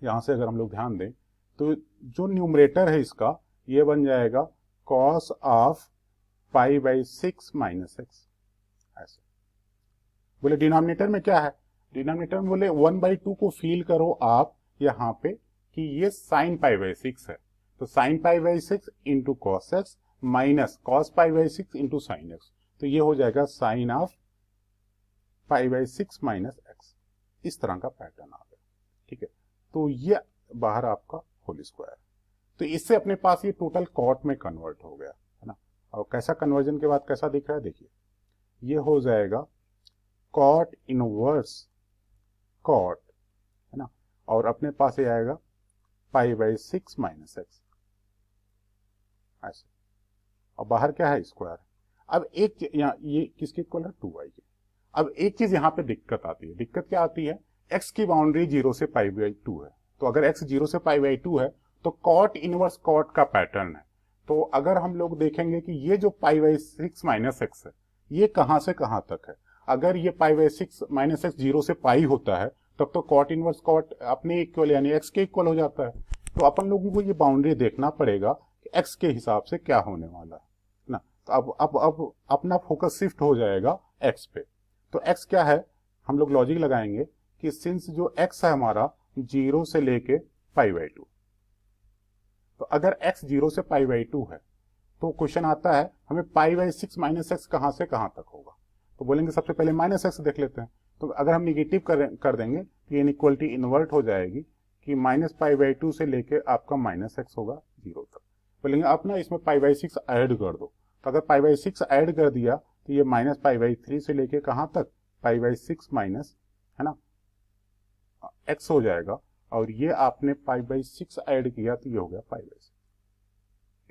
यहां से अगर हम लोग ध्यान दें तो जो न्यूमरेटर है इसका ये बन जाएगा कॉस ऑफ π/6 माइनस एक्स। ऐसे बोले डिनोमिनेटर में क्या है, डिनोमिनेटर में बोले 1/2 को फील करो आप यहाँ पे कि ये साइन π/6 है, तो sine π/6 into cos X minus cos π/6 into sine X, तो ये हो जाएगा साइन ऑफ π/6 माइनस एक्स। इस तरह का पैटर्न आ गया, ठीक है। तो ये बाहर आपका होल स्क्वायर, तो इससे अपने पास ये टोटल कॉट में कन्वर्ट हो गया, है ना। और कैसा कन्वर्जन के बाद कैसा दिख रहा है, देखिए ये हो जाएगा कॉट इनवर्स कॉट, है ना, और अपने पास ये आएगा π/6 माइनस एक्स, ऐसे, और बाहर क्या है, स्क्वायर। अब एक यहाँ ये किसके इक्वल है, 2y के। अब एक चीज यहाँ पे दिक्कत आती है, दिक्कत क्या आती है, x की बाउंड्री 0 से π/2 है, तो अगर x 0 से π/2 है तो कॉट इनवर्स कॉट का पैटर्न है। तो अगर हम लोग देखेंगे कि ये जो π/6 माइनस एक्स है ये कहां से कहां तक है, अगर ये π/6 माइनस एक्स 0 से पाई होता है तब तो कॉट इनवर्स कॉट अपने इक्वल यानी x के इक्वल हो जाता है। तो अपन लोगों को ये बाउंड्री देखना पड़ेगा कि x के हिसाब से क्या होने वाला है ना। तो अब अपना फोकस शिफ्ट हो जाएगा x पे। तो x क्या है, हम लोग लॉजिक लगाएंगे कि सिंस जो x है हमारा 0 से लेके π/2, तो अगर x 0 से π/2 है तो क्वेश्चन आता है हमें π/6 माइनस एक्स कहां से कहां तक होगा, तो बोलेंगे सबसे पहले माइनस एक्स देख लेते हैं। तो अगर हम निगेटिव कर देंगे तो ये इनइक्वालिटी इन्वर्ट हो जाएगी कि माइनस π/2 से लेके आपका माइनस एक्स होगा 0 तक। बोलेंगे आप ना इसमें π/6 ऐड कर दो, तो अगर π/6 ऐड कर दिया तो ये माइनस π/3 से लेके कहां तक, π/6 माइनस, है ना, एक्स हो जाएगा, और ये आपने π/6 ऐड किया तो ये हो गया π/6।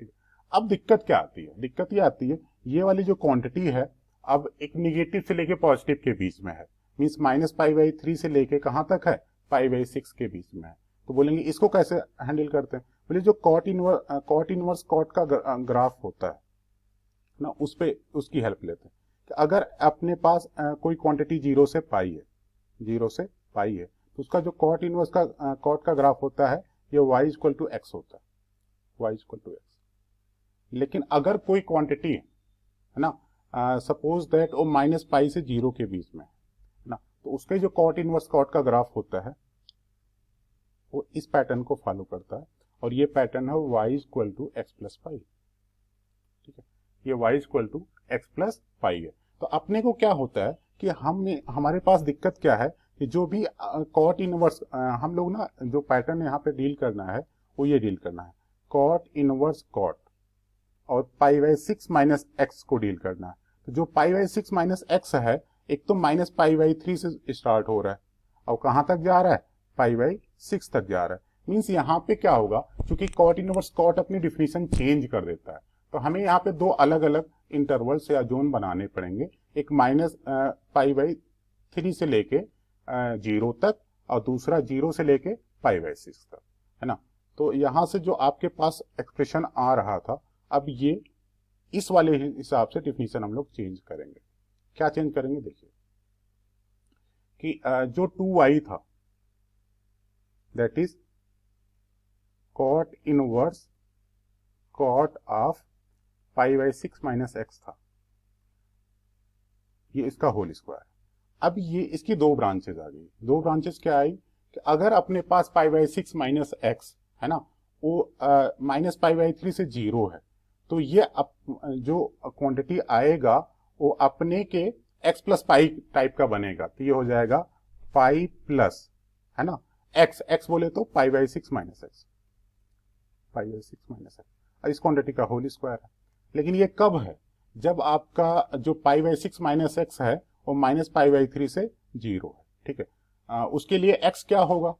ठीक है, अब दिक्कत क्या आती है, दिक्कत ये आती है ये वाली जो क्वांटिटी है अब एक निगेटिव से लेके पॉजिटिव के बीच में है, मींस माइनस π/3 से लेके कहां तक है, π/6 के बीच में है। तो बोलेंगे इसको कैसे हैंडल करते हैं, बोले जो कॉट इनवर्स कॉट का ग्राफ होता है ना, उस पे उसकी हेल्प लेते हैं कि अगर अपने पास कोई क्वांटिटी 0 से पाई है, 0 से पाई है, तो उसका जो कॉट इनवर्स का कॉट का ग्राफ होता है ये y = x होता है, y = x। लेकिन अगर कोई क्वांटिटी है ना, सपोज दैट वो -π से 0 के बीच में है ना, तो उसके जो कॉट इनवर्स कॉट का ग्राफ होता है वो इस पैटर्न को फॉलो करता है, और ये पैटर्न है y = x + π। ठीक है, ये y = x + π है। तो अपने को क्या होता है कि हमारे पास दिक्कत क्या है कि जो भी कॉट इनवर्स हम लोग ना जो पैटर्न यहाँ पे डील करना है वो ये डील करना है, कॉट इनवर्स कॉट और π/6 माइनस एक्स को डील करना है। तो जो π/6 माइनस एक्स है एक तो माइनस π/3 से स्टार्ट हो रहा है और कहां तक जा रहा है, π/6 तक जा रहा है। मीन्स यहाँ पे क्या होगा, क्योंकि कॉट इनवर्स कॉट अपनी डिफिनीशन चेंज कर देता है, तो हमें यहाँ पे दो अलग अलग इंटरवल्स या जोन बनाने पड़ेंगे, एक माइनस π/3 से लेके 0 तक और दूसरा 0 से लेके π/6 तक, है ना। तो यहां से जो आपके पास एक्सप्रेशन आ रहा था, अब ये इस वाले हिसाब से डिफिनीशन हम लोग चेंज करेंगे। क्या चेंज करेंगे, देखिए कि जो 2y था that is cot inverse cot of π/6 minus X था, ये इसका होल स्क्वायर। अब ये इसकी दो ब्रांचेस आ गई। दो ब्रांचेस क्या आई कि अगर अपने पास π/6 माइनस एक्स है ना, वो -π/3 से 0 है, तो ये जो क्वांटिटी आएगा वो अपने के x प्लस पाई टाइप का बनेगा, तो ये हो जाएगा पाई प्लस, है ना, x बोले तो π/6 माइनस एक्स, π/6 माइनस एक्स, इस क्वांटिटी का होल स्क्वायर है। लेकिन ये कब है, जब आपका जो π/6 माइनस एक्स है वो -π/3 से 0 है, ठीक है। उसके लिए x क्या होगा,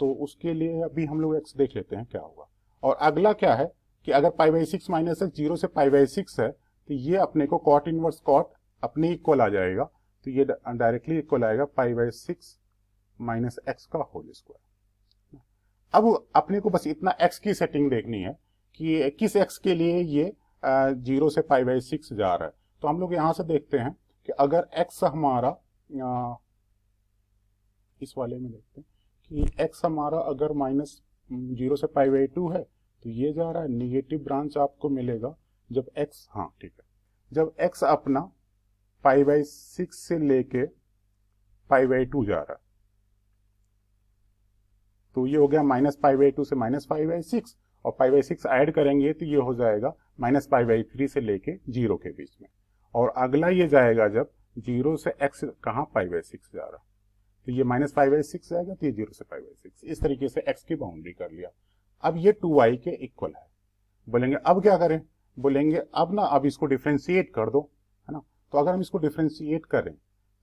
तो उसके लिए अभी हम लोग x देख लेते हैं क्या होगा। और अगला क्या है कि अगर π/6 माइनस एक्स 0 से π/6 है, तो ये अपने को cot इनवर्स cot अपने इक्वल आ जाएगा, तो ये डायरेक्टली इक्वल आएगा π/6 माइनस एक्स का होल स्क्वायर। अब अपने को बस इतना x की सेटिंग देखनी है कि किस x के लिए ये 0 से π/6 जा रहा है। तो हम लोग यहां से देखते हैं कि अगर x हमारा इस वाले में देखते हैं कि x हमारा अगर -0 से π/2 है, तो ये जा रहा है, निगेटिव ब्रांच आपको मिलेगा जब x, हाँ ठीक है, जब x अपना π/6 से लेके π/2 जा रहा है, तो ये हो गया -π/2 से -π/6, और π/6 ऐड करेंगे तो ये हो जाएगा -π/3 से लेके 0 के बीच में। और अगला ये जाएगा जब 0 से x कहाँ π/6 जा रहा, तो ये -π/6 जाएगा, तो ये 0 से π/6, इस तरीके से x की बाउंड्री कर लिया। अब ये 2y के इक्वल है। बोलेंगे अब क्या करें, बोलेंगे अब ना अब इसको डिफ्रेंशिएट कर दो, है ना। तो अगर हम इसको डिफ्रेंशिएट करें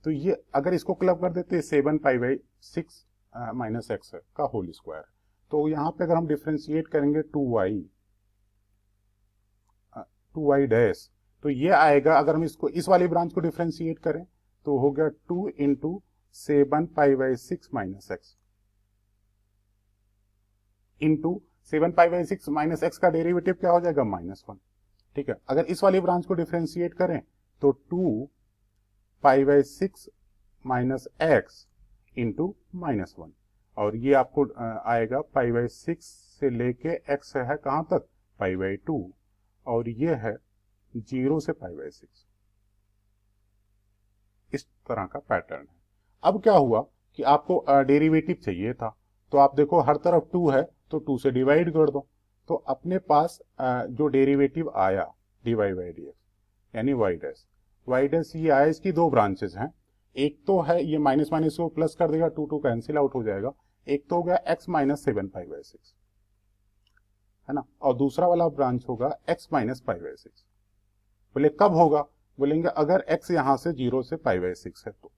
तो ये अगर इसको क्लब कर देते 7π/6 माइनस एक्स का होल स्क्वायर, तो यहाँ पे अगर हम डिफ्रेंशिएट करेंगे 2y डैश, तो ये आएगा, अगर हम इसको इस वाली ब्रांच को डिफ्रेंशिएट करें तो हो गया 2 into 7π/6 minus X into 7π/6 minus X का डेरिवेटिव क्या हो जाएगा, -1, ठीक है। अगर इस वाली ब्रांच को डिफ्रेंशिएट करें तो 2π/6 माइनस एक्स इंटू -1, और ये आपको आएगा π/6 से लेके x है कहां तक, π/2, और ये है 0 से π/6, इस तरह का पैटर्न है। अब क्या हुआ कि आपको डेरिवेटिव चाहिए था, तो आप देखो हर तरफ 2 है तो 2 से डिवाइड कर दो, तो अपने पास जो डेरिवेटिव आया dy/dx यानी y डैश ये आया, इसकी दो ब्रांचेस हैं, एक तो है ये माइनस माइनस को प्लस कर देगा, 2 कैंसिल आउट हो जाएगा, एक तो हो गया x माइनस 7π/6, है ना, और दूसरा वाला ब्रांच होगा x माइनस π/6। बोले कब होगा, बोलेंगे अगर x यहां से 0 से π/6 है तो।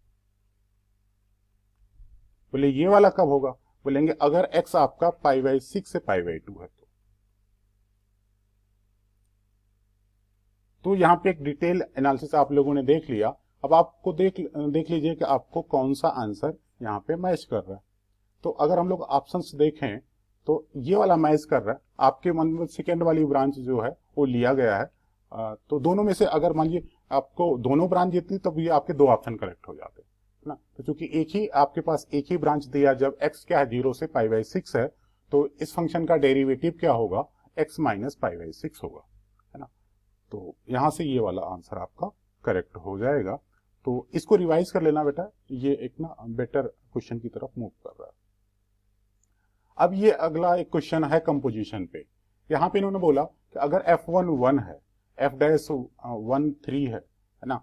बोले ये वाला कब होगा, बोलेंगे अगर x आपका π/6 से π/2 है तो यहाँ पे एक डिटेल एनालिसिस आप लोगों ने देख लिया। अब आपको देख लीजिए कि आपको कौन सा आंसर यहाँ पे मैच कर रहा है। तो अगर हम लोग ऑप्शंस देखें तो ये वाला मैच कर रहा है, आपके मन में सेकेंड वाली ब्रांच जो है वो लिया गया है। तो दोनों में से अगर मान लीजिए आपको दोनों ब्रांच जीतती तब ये आपके दो ऑप्शन करेक्ट हो जाते हैं ना। तो चूंकि एक ही आपके पास एक ही ब्रांच दिया, जब x क्या है 0 से π/6 है, तो इस फंक्शन का डेरिवेटिव क्या होगा, x माइनस π/6 होगा, है ना। तो यहां से ये वाला आंसर आपका करेक्ट हो जाएगा। तो इसको रिवाइज कर लेना बेटा, ये एक ना बेटर क्वेश्चन की तरफ मूव कर रहा है। अब ये अगला एक क्वेश्चन है कंपोजिशन पे। यहाँ पे इन्होंने बोला कि अगर f1 1 है, f'1 3 है ना,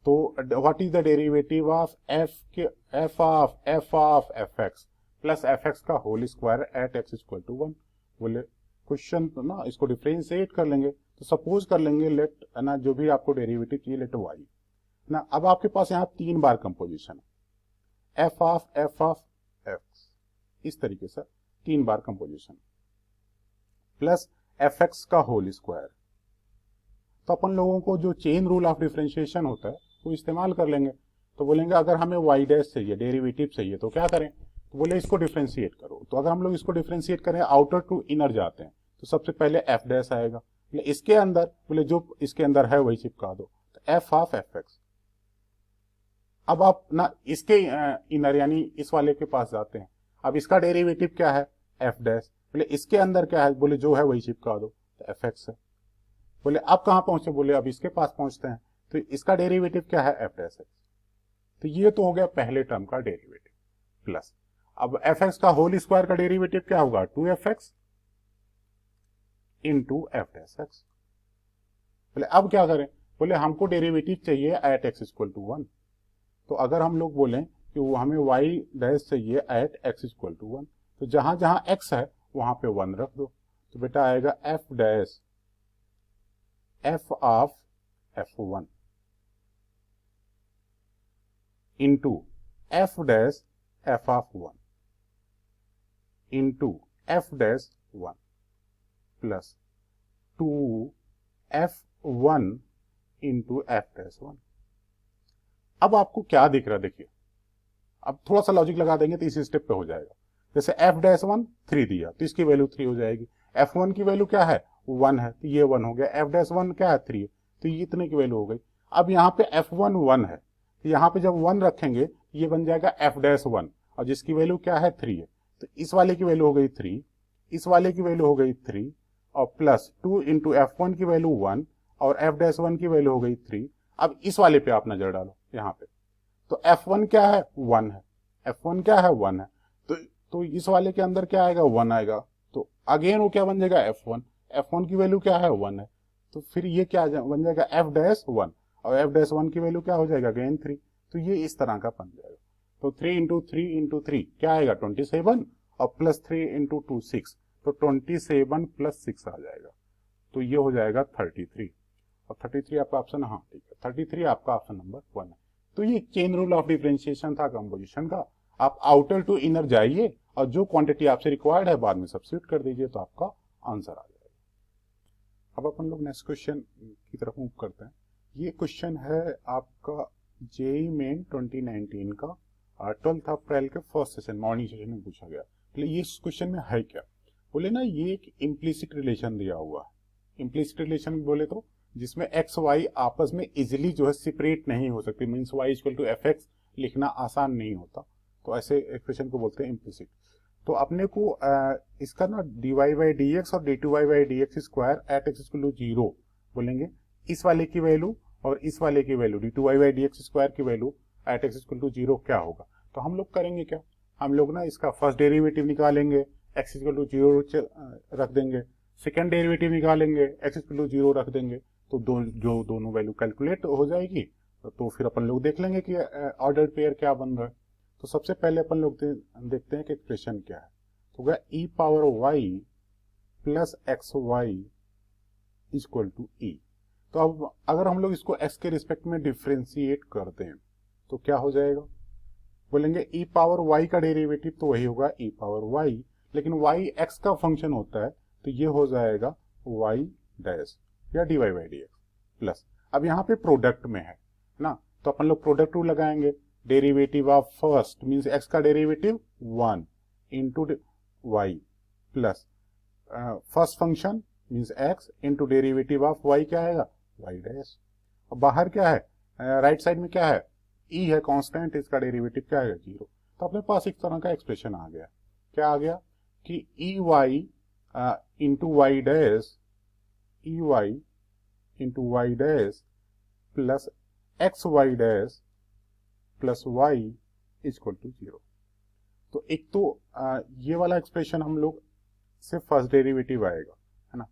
तो what is the derivative of f of fx plus fx का whole square at x equal to 1। बोले क्वेश्चन ना इसको डिफरेंशिएट कर लेंगे, तो सपोज कर लेंगे लेट ना जो भी आपको डेरिवेटिव चाहिए लेट y ना। अब आपके पास यहाँ 3 बार कंपोजिशन है, f ऑफ x, इस तरीके से 3 बार कंपोजिशन प्लस fx का होल स्क्वायर। तो अपन लोगों को जो चेन रूल ऑफ डिफरेंशिएशन होता है वो इस्तेमाल कर लेंगे। तो बोलेंगे अगर हमें y डैश चाहिए, डेरिवेटिव चाहिए, तो क्या करें, तो बोले इसको डिफरेंशिएट करो। तो अगर हम लोग इसको डिफरेंशिएट करें आउटर टू इनर जाते हैं, तो सबसे पहले f डैश आएगा, बोले इसके अंदर, बोले जो इसके अंदर है वही चिपका दो, तो f ऑफ fx। अब आप ना इसके इनर यानी इस वाले के पास जाते हैं, अब इसका डेरिवेटिव क्या है f डैश, बोले इसके अंदर क्या है, बोले जो है वही चिपका दो, तो fx है। बोले अब कहां पहुंचे, बोले अब इसके पास पहुंचते हैं, तो इसका डेरिवेटिव क्या है f डैश x। तो ये तो हो गया पहले टर्म का डेरिवेटिव प्लस अब fx का होल स्क्वायर का डेरिवेटिव क्या होगा 2fx into F dash x. बोले अब क्या करें, बोले हमको डेरिवेटिव चाहिए एट एक्स इक्वल टू 1। तो अगर हम लोग बोलें कि वो हमें वाई डैश चाहिए एट एक्स इक्वल टू 1, तो जहां जहां एक्स है वहां पे 1 रख दो। तो बेटा आएगा F dash F of f1 into F dash F of 1 into F dash 1 plus 2f1 into F dash 1। अब आपको क्या दिख रहा है, देखिए अब थोड़ा सा लॉजिक लगा देंगे तो इसी स्टेप पे हो जाएगा। जैसे एफ डैश 1 3 दिया तो इसकी वैल्यू 3 हो जाएगी। f1 की वैल्यू क्या है 1 है तो ये 1 हो गया। एफ डैश 1 क्या है 3 है तो ये इतने की वैल्यू हो गई। अब यहाँ पे f1 1 है तो यहाँ पे जब 1 रखेंगे ये बन जाएगा एफ डैश 1 और जिसकी वैल्यू क्या है 3 है। तो इस वाले की वैल्यू हो गई 3, इस वाले की वैल्यू हो गई 3 और प्लस 2 इंटू f1 की वैल्यू 1 और एफ डैश 1 की वैल्यू हो गई 3। अब इस वाले पे आप नजर डालो यहाँ पे, तो f1 क्या है 1 है, f1 क्या है 1 है, तो इस वाले के अंदर क्या आएगा 1 आएगा। तो अगेन वो क्या बन जाएगा f1 की वैल्यू क्या है 1 है, तो फिर ये क्या बन जाएगा एफ डैश 1 और एफ डैश 1 की वैल्यू क्या हो जाएगा अगेन 3। तो ये इस तरह का बन जाएगा। तो 3 इंटू 3 इंटू 3 क्या आएगा 27 और प्लस 3 इंटू 2 6, तो 27 प्लस 6 आ जाएगा। तो ये हो जाएगा 33 और 33 आपका ऑप्शन, हाँ ठीक है 33 आपका ऑप्शन नंबर 1 है। तो ये चेन रूल ऑफ डिफरेंशिएशन था कंपोजिशन का। आप आउटर टू इनर जाइए और जो क्वांटिटी आपसे रिक्वायर्ड है बाद में सब्स्टिट्यूट कर दीजिए तो आपका आंसर आ जाएगा। अब अपन लोग नेक्स्ट क्वेश्चन की तरफ मूव करते हैं। ये क्वेश्चन है आपका जेईई मेन 2019 का 12 अप्रैल के फर्स्ट सेशन मॉर्निंग सेशन में पूछा गया। ये इस क्वेश्चन में है क्या, बोले ना ये एक इम्प्लिसिट रिलेशन दिया हुआ है। इम्प्लिसिट रिलेशन बोले तो जिसमें एक्स वाई आपस में इजिली जो है सेपरेट नहीं हो सकती, means y equal to f x लिखना आसान नहीं होता, तो ऐसे एक्सप्रेशन को बोलते हैं इम्प्लिसिट। तो अपने को इसका ना dy बाई डी एक्स और d2y by D x square at x equal to 0 बोलेंगे। इस वाले की वैल्यू और इस वाले की value d2y by D x square की value at x equal to 0 क्या होगा। तो हम लोग करेंगे क्या, हम लोग ना इसका फर्स्ट डेरिवेटिव निकालेंगे, एक्स इक्वल टू 0 रख देंगे, सेकेंड डेरिवेटिव निकालेंगे, एक्स इक्वल टू 0 रख देंगे, तो जो दोनों वैल्यू कैलकुलेट हो जाएगी तो फिर अपन लोग देख लेंगे कि ऑर्डर्ड पेयर क्या बन रहा है। तो सबसे पहले अपन लोग देखते हैं कि एक्सप्रेशन क्या है। तो होगा e power y plus x Y equal to E. तो अब अगर हम लोग इसको x के रिस्पेक्ट में डिफ्रेंशिएट करते हैं तो क्या हो जाएगा, बोलेंगे e पावर y का डेरिवेटिव तो वही होगा e पावर y, लेकिन y x का फंक्शन होता है तो ये हो जाएगा y डैश या dy by D x plus, अब यहाँ पे प्रोडक्ट में है ना तो अपन लोग प्रोडक्ट रूल लगाएंगे। Derivative of first means x का derivative 1 into y plus first function means x into derivative of y क्या आएगा y डैश। और बाहर क्या है राइट साइड में क्या है e है कांस्टेंट, इसका डेरिवेटिव क्या आएगा 0। तो अपने पास एक तरह का एक्सप्रेशन आ गया, क्या आ गया कि e y into y dash, e y into y dash plus x y dash plus y equal to 0। तो एक तो ये वाला एक्सप्रेशन हम लोग से फर्स्ट डेरिवेटिव आएगा है ना,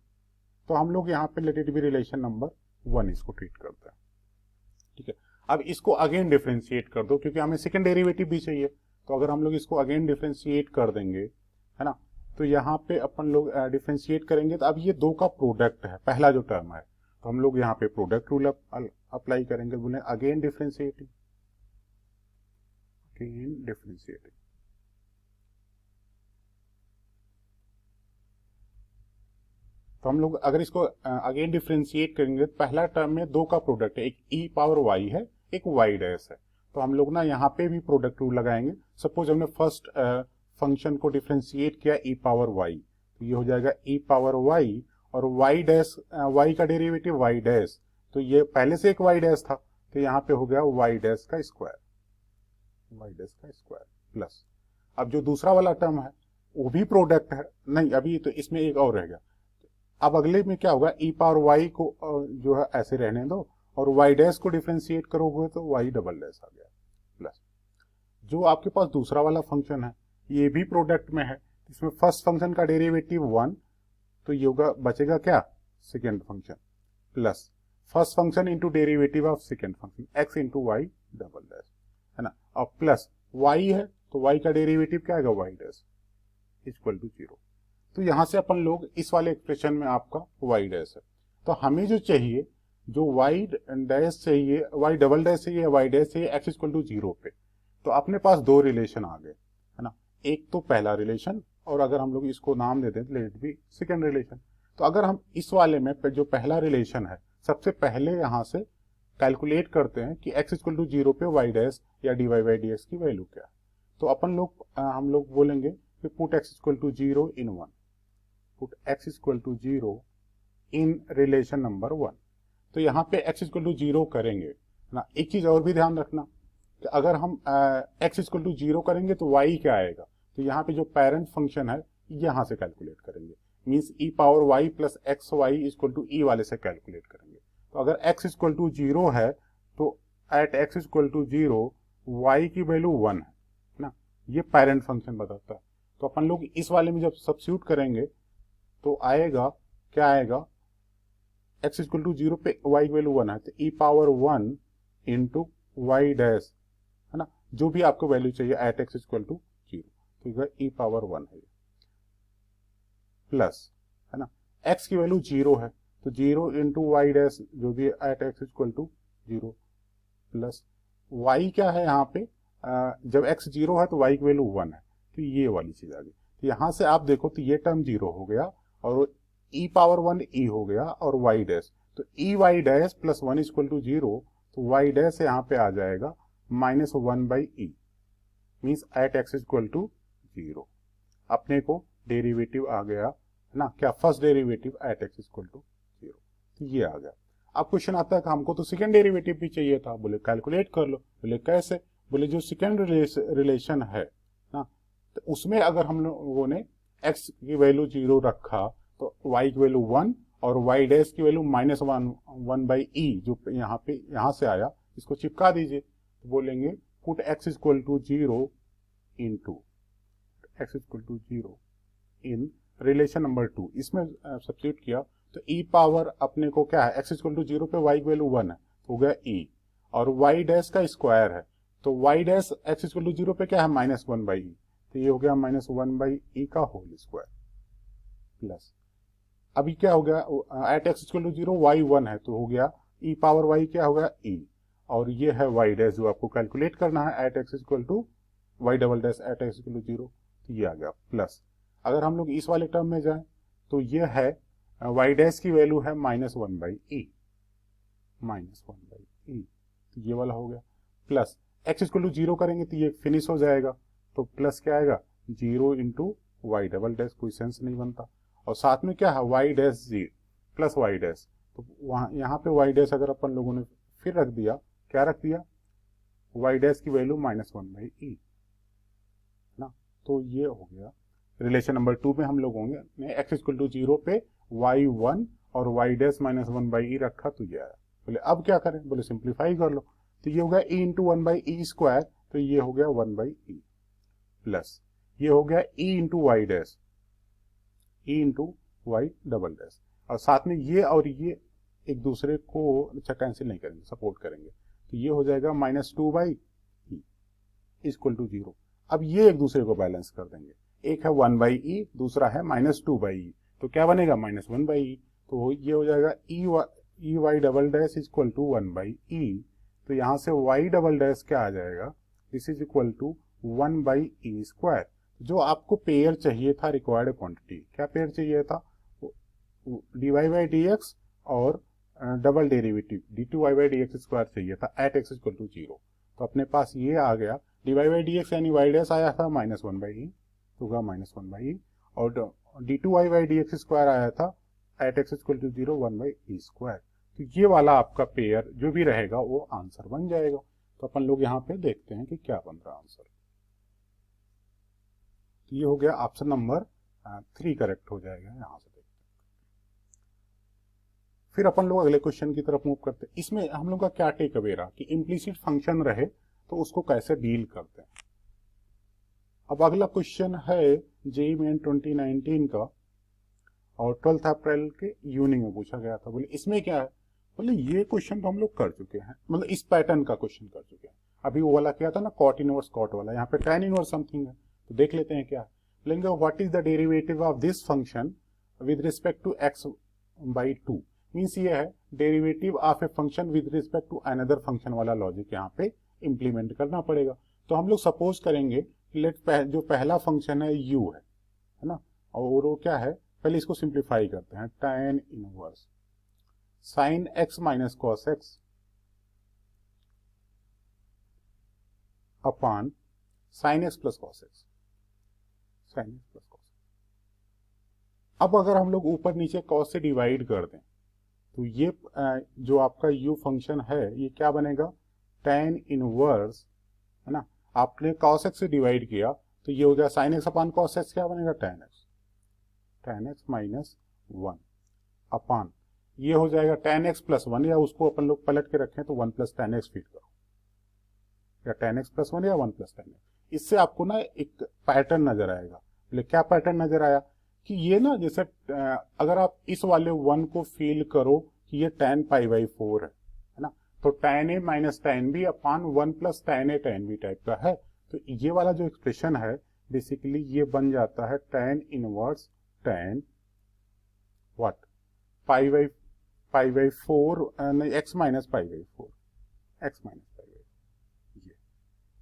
तो हम लोग यहाँ पे let it be relation number 1 इसको ट्रीट करते हैं, ठीक है। अब इसको अगेन डिफरेंशिएट कर दो क्योंकि हमें सेकंड डेरिवेटिव भी चाहिए, तो अगर हम लोग इसको अगेन डिफरेंशिएट कर देंगे है ना, तो यहाँ पे अपन लोग डिफरेंशिएट करेंगे तो अब ये दो का प्रोडक्ट है पहला जो टर्म है, तो हम लोग यहाँ पे प्रोडक्ट रूल अप्लाई करेंगे, बोले अगेन डिफरेंशिएटिंग, अगेन डिफरेंशिएटिंग। तो हम लोग अगर इसको अगेन डिफरेंशिएट करेंगे तो पहला टर्म में दो का प्रोडक्ट है, एक e पावर y है एक y डैश है, तो हम लोग ना यहाँ पे भी प्रोडक्ट रूल लगाएंगे। सपोज हमने फर्स्ट फंक्शन को डिफरेंशिएट किया e पावर y, तो ये हो जाएगा e पावर y और y डैश y का डेरिवेटिव y डैश, तो ये पहले से एक y डैश था तो यहाँ पे हो गया y डैश का स्क्वायर, y डैश का स्क्वायर प्लस, अब जो दूसरा वाला टर्म है वो भी प्रोडक्ट है, नहीं अभी तो इसमें एक और रह गया। अब अगले में क्या होगा e पावर y को जो है ऐसे रहने दो और y डैश को डिफरेंशिएट करोगे तो y डबल डैश आ गया प्लस, जो आपके पास दूसरा वाला फंक्शन है ये भी प्रोडक्ट में है, इसमें फर्स्ट फंक्शन का डेरिवेटिव 1 तो ये होगा, बचेगा क्या, second function plus first function into derivative of second function x into y double dash, है ना, और प्लस y है तो y का डेरिवेटिव क्या आएगा, y डैश इक्वल टू 0। तो यहां से अपन लोग इस वाले एक्सप्रेशन में आपका y डैश है, तो हमें जो चाहिए, जो y डैश चाहिए, y डबल डैश चाहिए, y डैश चाहिए x इक्वल टू 0 पे। तो अपने पास दो रिलेशन आ गए, है ना, एक तो पहला रिलेशन, और अगर हम लोग इसको नाम दे दें let it be second relation. तो अगर हम इस वाले में जो पहला रिलेशन है, सबसे पहले यहां से कैलकुलेट करते हैं कि x इक्वल टू 0 पे y डैश या dy बाई dx की वैल्यू क्या है। तो अपन लोग हम लोग बोलेंगे कि put x equal to 0 in 1, put x equal to 0 in relation number 1। तो यहाँ पे x इक्वल टू 0 करेंगे ना, एक चीज और भी ध्यान रखना कि अगर हम x इक्वल टू 0 करेंगे तो y क्या आएगा, तो यहाँ पे जो पेरेंट फंक्शन है यहाँ से कैलकुलेट करेंगे, means e power y plus x Y equal to E वाले से कैलकुलेट करेंगे। तो अगर x इक्वल टू 0 है तो at x equal to 0 y की वैल्यू 1 है ना, ये पेरेंट फंक्शन बताता है। तो अपन लोग इस वाले में जब सब्स्टिट्यूट करेंगे तो आएगा, क्या आएगा, x इक्वल टू 0 पे y की वैल्यू 1 है तो e power 1 into y dash, है ना, जो भी आपको वैल्यू चाहिए एट x इक्वल टू 0, तो e पावर 1 है प्लस, है ना, x की वैल्यू 0 है तो 0 इंटू वाई डैश जो भी at x equal to 0 plus y क्या है यहाँ पे, जब x 0 है तो y की वैल्यू 1 है, तो ये वाली चीज आ गई। तो यहां से आप देखो तो ये टर्म 0 हो गया और e पावर 1 e हो गया और y डैश, तो e y dash plus 1 equal to 0, तो y डैश यहाँ पे आ जाएगा minus 1 by e, means at x equal to 0। अपने को डेरिवेटिव आ गया, है ना, क्या, first derivative at x equal to 0, तो ये आ गया। अब क्वेश्चन आता है कि हमको तो सेकेंड डेरिवेटिव भी चाहिए था, बोले कैलकुलेट कर लो, बोले कैसे, बोले जो सेकेंड रिलेशन है ना, तो उसमें अगर हम लोगों ने x की वैल्यू 0 रखा तो y की वैल्यू 1 और y डैश की वैल्यू माइनस 1 बाई ई जो यहाँ से आया, इसको चिपका दीजिए। तो बोलेंगे put x equal to 0 into x equal to 0 in relation number 2, इसमें सब्स्टिट्यूट किया तो e पावर अपने को क्या है, x इक्वल टू 0 पे y की वैल्यू 1 है तो हो गया e, और y डैश का स्क्वायर है तो y dash x equal to 0 पे क्या है, माइनस 1 बाई ई, तो ये हो गया माइनस 1 बाई ई का होल स्क्वायर प्लस, अभी क्या हो गया, at x equal to 0 y 1 है तो हो गया e पावर y क्या होगा e, और ये है y डैश जो आपको कैलकुलेट करना है at x equal to y double dash at x equal to 0, तो ये आ गया प्लस। अगर हम लोग इस वाले टर्म में जाएं तो ये है y डैश की वैल्यू है minus 1 by E, minus 1 by E, तो ये वाला हो गया प्लस x इक्वल टू 0 करेंगे तो ये फिनिश हो जाएगा, तो प्लस क्या आएगा 0 इंटू वाई डबल डैश, कोई सेंस नहीं बनता, और साथ में क्या है y डैश जी प्लस y डैश, तो वहां यहाँ पे y डैश अगर अपन लोगों ने फिर रख दिया, क्या रख दिया, y डैश की वैल्यू माइनस 1 बाई ई ना, तो ये हो गया रिलेशन नंबर 2 में हम लोग होंगे x इक्वल टू 0 पे y 1 और y डैश माइनस 1 बाई ई रखा, तो ये आया। बोले अब क्या करें, बोले सिंप्लीफाई कर लो, तो ये हो गया e into 1 by E square, तो ये हो गया 1 बाई ई प्लस ये हो गया e into y dash, e into y double dash, और साथ में ये और ये एक दूसरे को अच्छा कैंसिल नहीं करेंगे, सपोर्ट करेंगे, तो ये हो जाएगा minus 2 by e equal to 0। अब ये एक दूसरे को बैलेंस कर देंगे, एक है 1 बाई ई, दूसरा है माइनस 2 बाई ई, तो क्या बनेगा माइनस 1 बाई ई, तो ये हो जाएगा E Y double dash equal to 1 by E, तो यहाँ से वाई डबल डैश क्या आ जाएगा, this is equal to 1 by E square. जो आपको पेयर चाहिए था, रिक्वायर्ड क्वांटिटी, क्या पेयर चाहिए था, D Y by D x और double derivative D two Y by D x square चाहिए था एट एक्स इक्वल टू 0, तो अपने पास ये आ गया, d Y by D x यानी वाई डैश आया था माइनस 1 बाई ई, तो होगा माइनस 1 बाई ई, और d two Y by D x square आया था at x equal to 0 1 by E square, तो ये वाला आपका पेयर जो भी रहेगा वो आंसर बन जाएगा। तो अपन लोग यहाँ पे देखते हैं कि क्या बन रहा आंसर, तो ये हो गया ऑप्शन नंबर 3 करेक्ट हो जाएगा। यहाँ से देखते हैं, फिर अपन लोग अगले क्वेश्चन की तरफ मूव करते हैं। इसमें हम लोग का क्या टेक अवे रहा कि इम्प्लीसिट फंक्शन रहे तो उसको कैसे डील करते हैं। अब अगला क्वेश्चन है जेईई मेन 2019 का, और 12 अप्रैल के इवनिंग में पूछा गया था। बोले इसमें क्या है, बोले ये क्वेश्चन तो हम लोग कर चुके हैं, मतलब इस पैटर्न का क्वेश्चन कर चुके हैं। अभी वो वाला क्या था ना, कॉट इनवर्स कॉट वाला, यहाँ पे tan इनवर्स समथिंग है, तो देख लेते हैं क्या है। बोलेंगे what is the derivative of this function with respect to x by 2, means ये है derivative of a function with respect to another function वाला लॉजिक यहाँ पे इंप्लीमेंट करना पड़ेगा। तो हम लोग सपोज करेंगे लेट जो पहला फंक्शन है u है ना, और वो क्या है, पहले इसको सिंप्लीफाई करते हैं, tan inverse sin x minus cos x upon sin x plus cos x, sin x plus cos। अब अगर हम लोग ऊपर नीचे cos से डिवाइड कर दें तो ये जो आपका u फंक्शन है ये क्या बनेगा, tan इनवर्स है ना, आपने cos x से डिवाइड किया तो ये हो गया sin x upon cos x, क्या बनेगा tan x माइनस 1 अपॉन ये हो जाएगा tan x प्लस 1, या उसको अपन लोग पलट के रखें तो 1 प्लस tan x फीड करो, या tan x प्लस 1 या 1 प्लस tan x। इससे आपको ना एक पैटर्न नजर आएगा। बोले क्या पैटर्न नजर आया कि ये ना जैसे अगर आप इस वाले 1 को फील करो कि ये tan पाई बाई 4 है ना, तो tan a minus tan b upon 1 plus tan a tan b type का है। तो ये वाला जो एक्सप्रेशन है बेसिकली ये बन जाता है tan inverse tan what pi by 4 x minus pi by 4, x minus pi by, ये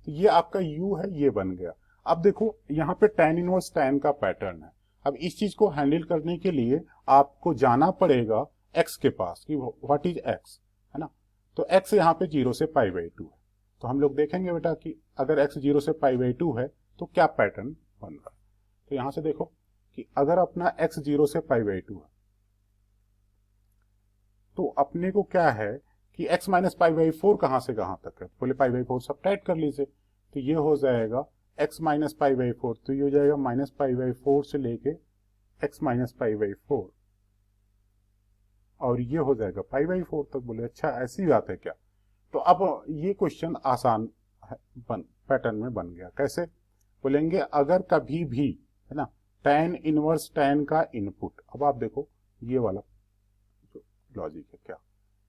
तो ये आपका u है, ये बन गया। अब देखो यहाँ पे tan इनवर्स tan का पैटर्न है। अब इस चीज को हैंडल करने के लिए आपको जाना पड़ेगा x के पास कि व्हाट इज x, है ना। तो x यहाँ पे 0 से पाई बाई 2 है, तो हम लोग देखेंगे बेटा कि अगर x 0 से पाई बाई 2 है तो क्या पैटर्न बन रहा है। तो यहां से देखो कि अगर अपना x 0 से पाई बाई 2 है तो अपने को क्या है कि x माइनस पाई बाई 4 कहां से कहां तक है, बोले पाई बाई 4 सब्ट्रैक्ट कर लीजिए, तो ये हो जाएगा x माइनस पाई बाई 4, तो ये हो जाएगा माइनस पाई बाई 4 से लेके x माइनस पाई बाई 4, और ये हो जाएगा पाई बाई 4 तक। बोले अच्छा ऐसी बात है क्या। तो अब ये क्वेश्चन आसान पैटर्न में बन गया। कैसे, बोलेंगे अगर कभी भी है ना tan इनवर्स tan का इनपुट, अब आप देखो ये वाला लॉजिक है क्या,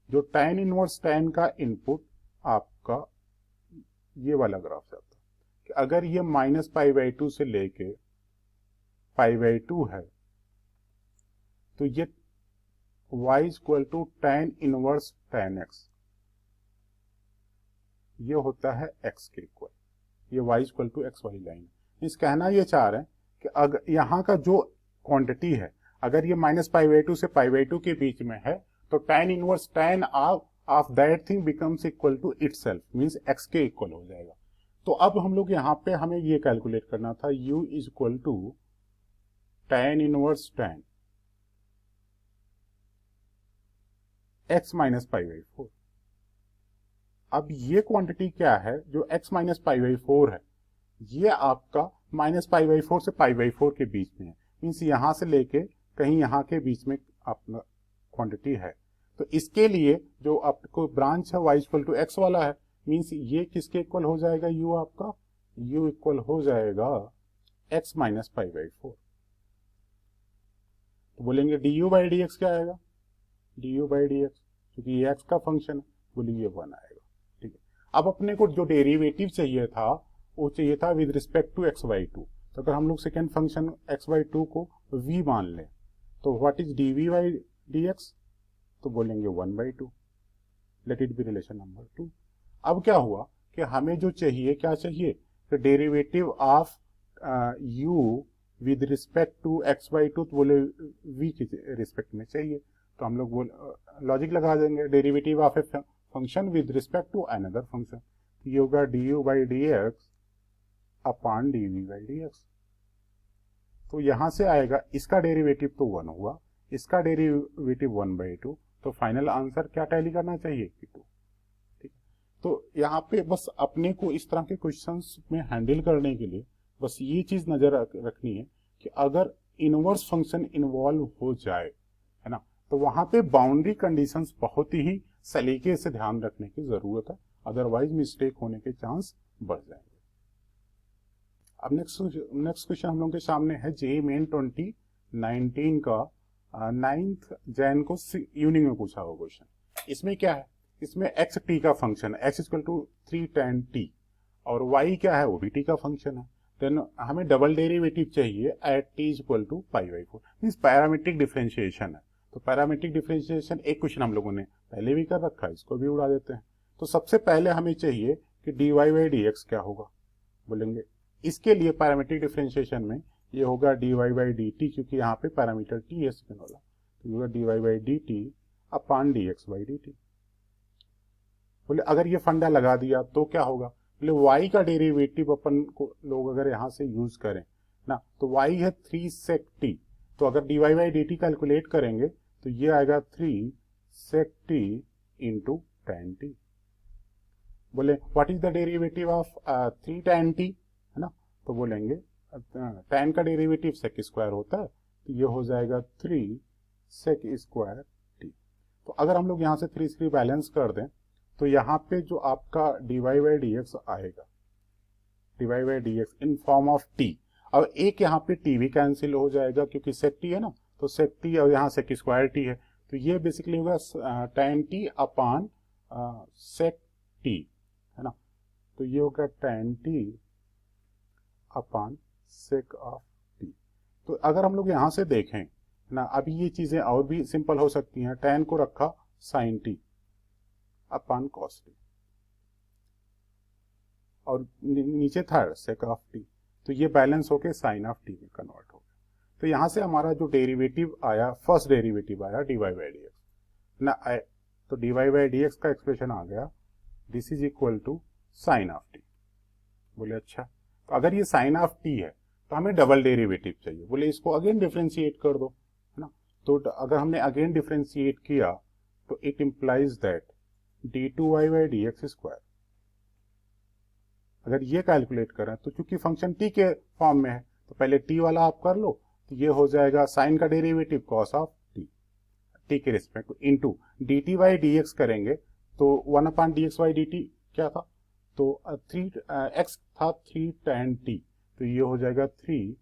जो tan इनवर्स tan का इनपुट आपका ये वाला ग्राफ जाता है कि अगर ये माइनस पाई बाई 2 से लेके पाई बाई 2 है तो ये y equal to tan inverse tan x, ये होता है x के इक्वल, ये y इक्वल टू x वाली लाइन है। इस कहना ये चाह रहे हैं कि अगर यहाँ का जो क्वांटिटी है अगर ये माइनस पाई बाई 2 से पाई बाई 2 के बीच में है तो tan inverse tan of that thing becomes equal to itself, means x के इक्वल हो जाएगा। तो अब हम लोग यहाँ पे हमें ये कैलकुलेट करना था u is equal to tan inverse tan x minus pi by 4। अब ये क्वांटिटी क्या है जो x माइनस पाई बाई 4 है, ये आपका माइनस पाई बाई 4 से पाई बाई 4 के बीच में है, मीन्स यहां से लेके कहीं यहाँ के बीच में अपना क्वांटिटी है। तो इसके लिए जो आपको ब्रांच है y इक्वल टू x वाला है, मीन्स ये किसके इक्वल हो जाएगा, u आपका u इक्वल हो जाएगा x माइनस पाई बाई 4। तो बोलेंगे du बाई डी एक्स क्या आएगा, du बाई डी एक्स, क्योंकि ये x का फंक्शन है, बोलिए ये 1 आएगा। ठीक है, अब अपने को जो डेरिवेटिव चाहिए था वो चाहिए था with respect to x by 2। तो अगर हम लोग सेकेंड फंक्शन x बाई 2 को v मान लें तो what is dv by dx, तो बोलेंगे 1 by 2, let it be relation number 2। अब क्या हुआ कि हमें जो चाहिए क्या चाहिए, तो derivative of u with respect to x by 2, तो बोले v के रिस्पेक्ट में चाहिए, तो हम लोग लॉजिक लगा देंगे derivative of a function with respect to another function, तो ये होगा du by D x upon dv by D x. तो यहां से आएगा इसका डेरिवेटिव तो 1 हुआ, इसका डेरिवेटिव 1 बाई 2, तो फाइनल आंसर क्या टैली करना चाहिए कि 2। ठीक, तो यहाँ पे बस अपने को इस तरह के क्वेश्चंस में हैंडल करने के लिए बस ये चीज नजर रखनी है कि अगर इनवर्स फंक्शन इन्वॉल्व हो जाए है ना, तो वहां पे बाउंड्री कंडीशंस बहुत ही सलीके से ध्यान रखने की जरूरत है, अदरवाइज मिस्टेक होने के चांस बढ़ जाएंगे। अब नेक्स्ट क्वेश्चन हम लोग के सामने है जेईई मेन 2019 का 9th जैन को इवनिंग में पूछा हुआ क्वेश्चन। इसमें क्या है, इसमें एक्स टी का फंक्शन है, x equal to 3 tan t, और वाई क्या है, वो भी टी का फंक्शन है। देन हमें डबल डेरिवेटिव चाहिए at t is equal to pi by 4, means parametric differentiation है। तो पैरामीट्रिक डिफरेंशिएशन एक क्वेश्चन हम लोगों ने पहले भी कर रखा है, इसको भी उड़ा देते हैं। तो सबसे पहले हमें चाहिए कि d Y by D x क्या होगा, बोलेंगे इसके लिए पैरामीट्रिक डिफरेंशिएशन में ये होगा d Y by d t, क्योंकि यहाँ पे पैरामीटर टी है सेकंड वाला, तो ये होगा d Y by d t upon d x by d t. बोले अगर ये फंडा लगा दिया तो क्या होगा, बोले y का डेरिवेटिव अपन को लोग अगर यहाँ से यूज करें ना, तो y है 3 sec t, तो अगर dy बाई dt कैलकुलेट करेंगे तो ये आएगा 3 sec t into tan t। बोले what is the derivative of 3 tan t, है ना, तो बोलेंगे tan का डेरिवेटिव sec स्क्वायर होता है, तो ये हो जाएगा 3 sec स्क्वायर t। तो अगर हम लोग यहाँ से 3 बैलेंस कर दें तो यहाँ पे जो आपका dy बाई डी एक्स आएगा, dy by D x in form of t, अब एक यहाँ पे t भी कैंसिल हो जाएगा क्योंकि sec t है ना, तो sec t और यहाँ sec स्क्वायर t है, तो ये बेसिकली होगा tan t upon sec t, है ना, तो ये होगा tan t upon sec of t। तो अगर हम लोग यहाँ से देखें ना, अभी ये चीजें और भी सिंपल हो सकती हैं, tan को रखा sin t upon cos t, और नीचे था sec ऑफ t, तो ये बैलेंस होके sin ऑफ t में कन्वर्ट हो गया। तो यहां से हमारा जो डेरिवेटिव आया, फर्स्ट डेरिवेटिव आया dy बाई डी एक्स ना, तो dy बाई डी एक्स का एक्सप्रेशन आ गया this is equal to sin of t। बोले अच्छा, तो अगर ये sin ऑफ t है तो हमें डबल डेरिवेटिव चाहिए, बोले इसको अगेन डिफरेंशिएट कर दो, है ना। तो अगर हमने अगेन डिफरेंशिएट किया तो it implies that d2y by D x square, अगर ये कैलकुलेट करें तो चूंकि फंक्शन t के फॉर्म में है तो पहले t वाला आप कर लो, तो ये हो जाएगा साइन का डेरिवेटिव cos ऑफ t के respect into dt by D x करेंगे तो 1 upon d x by d T क्या था, तो 3x था 3 tan t, तो ये हो जाएगा 3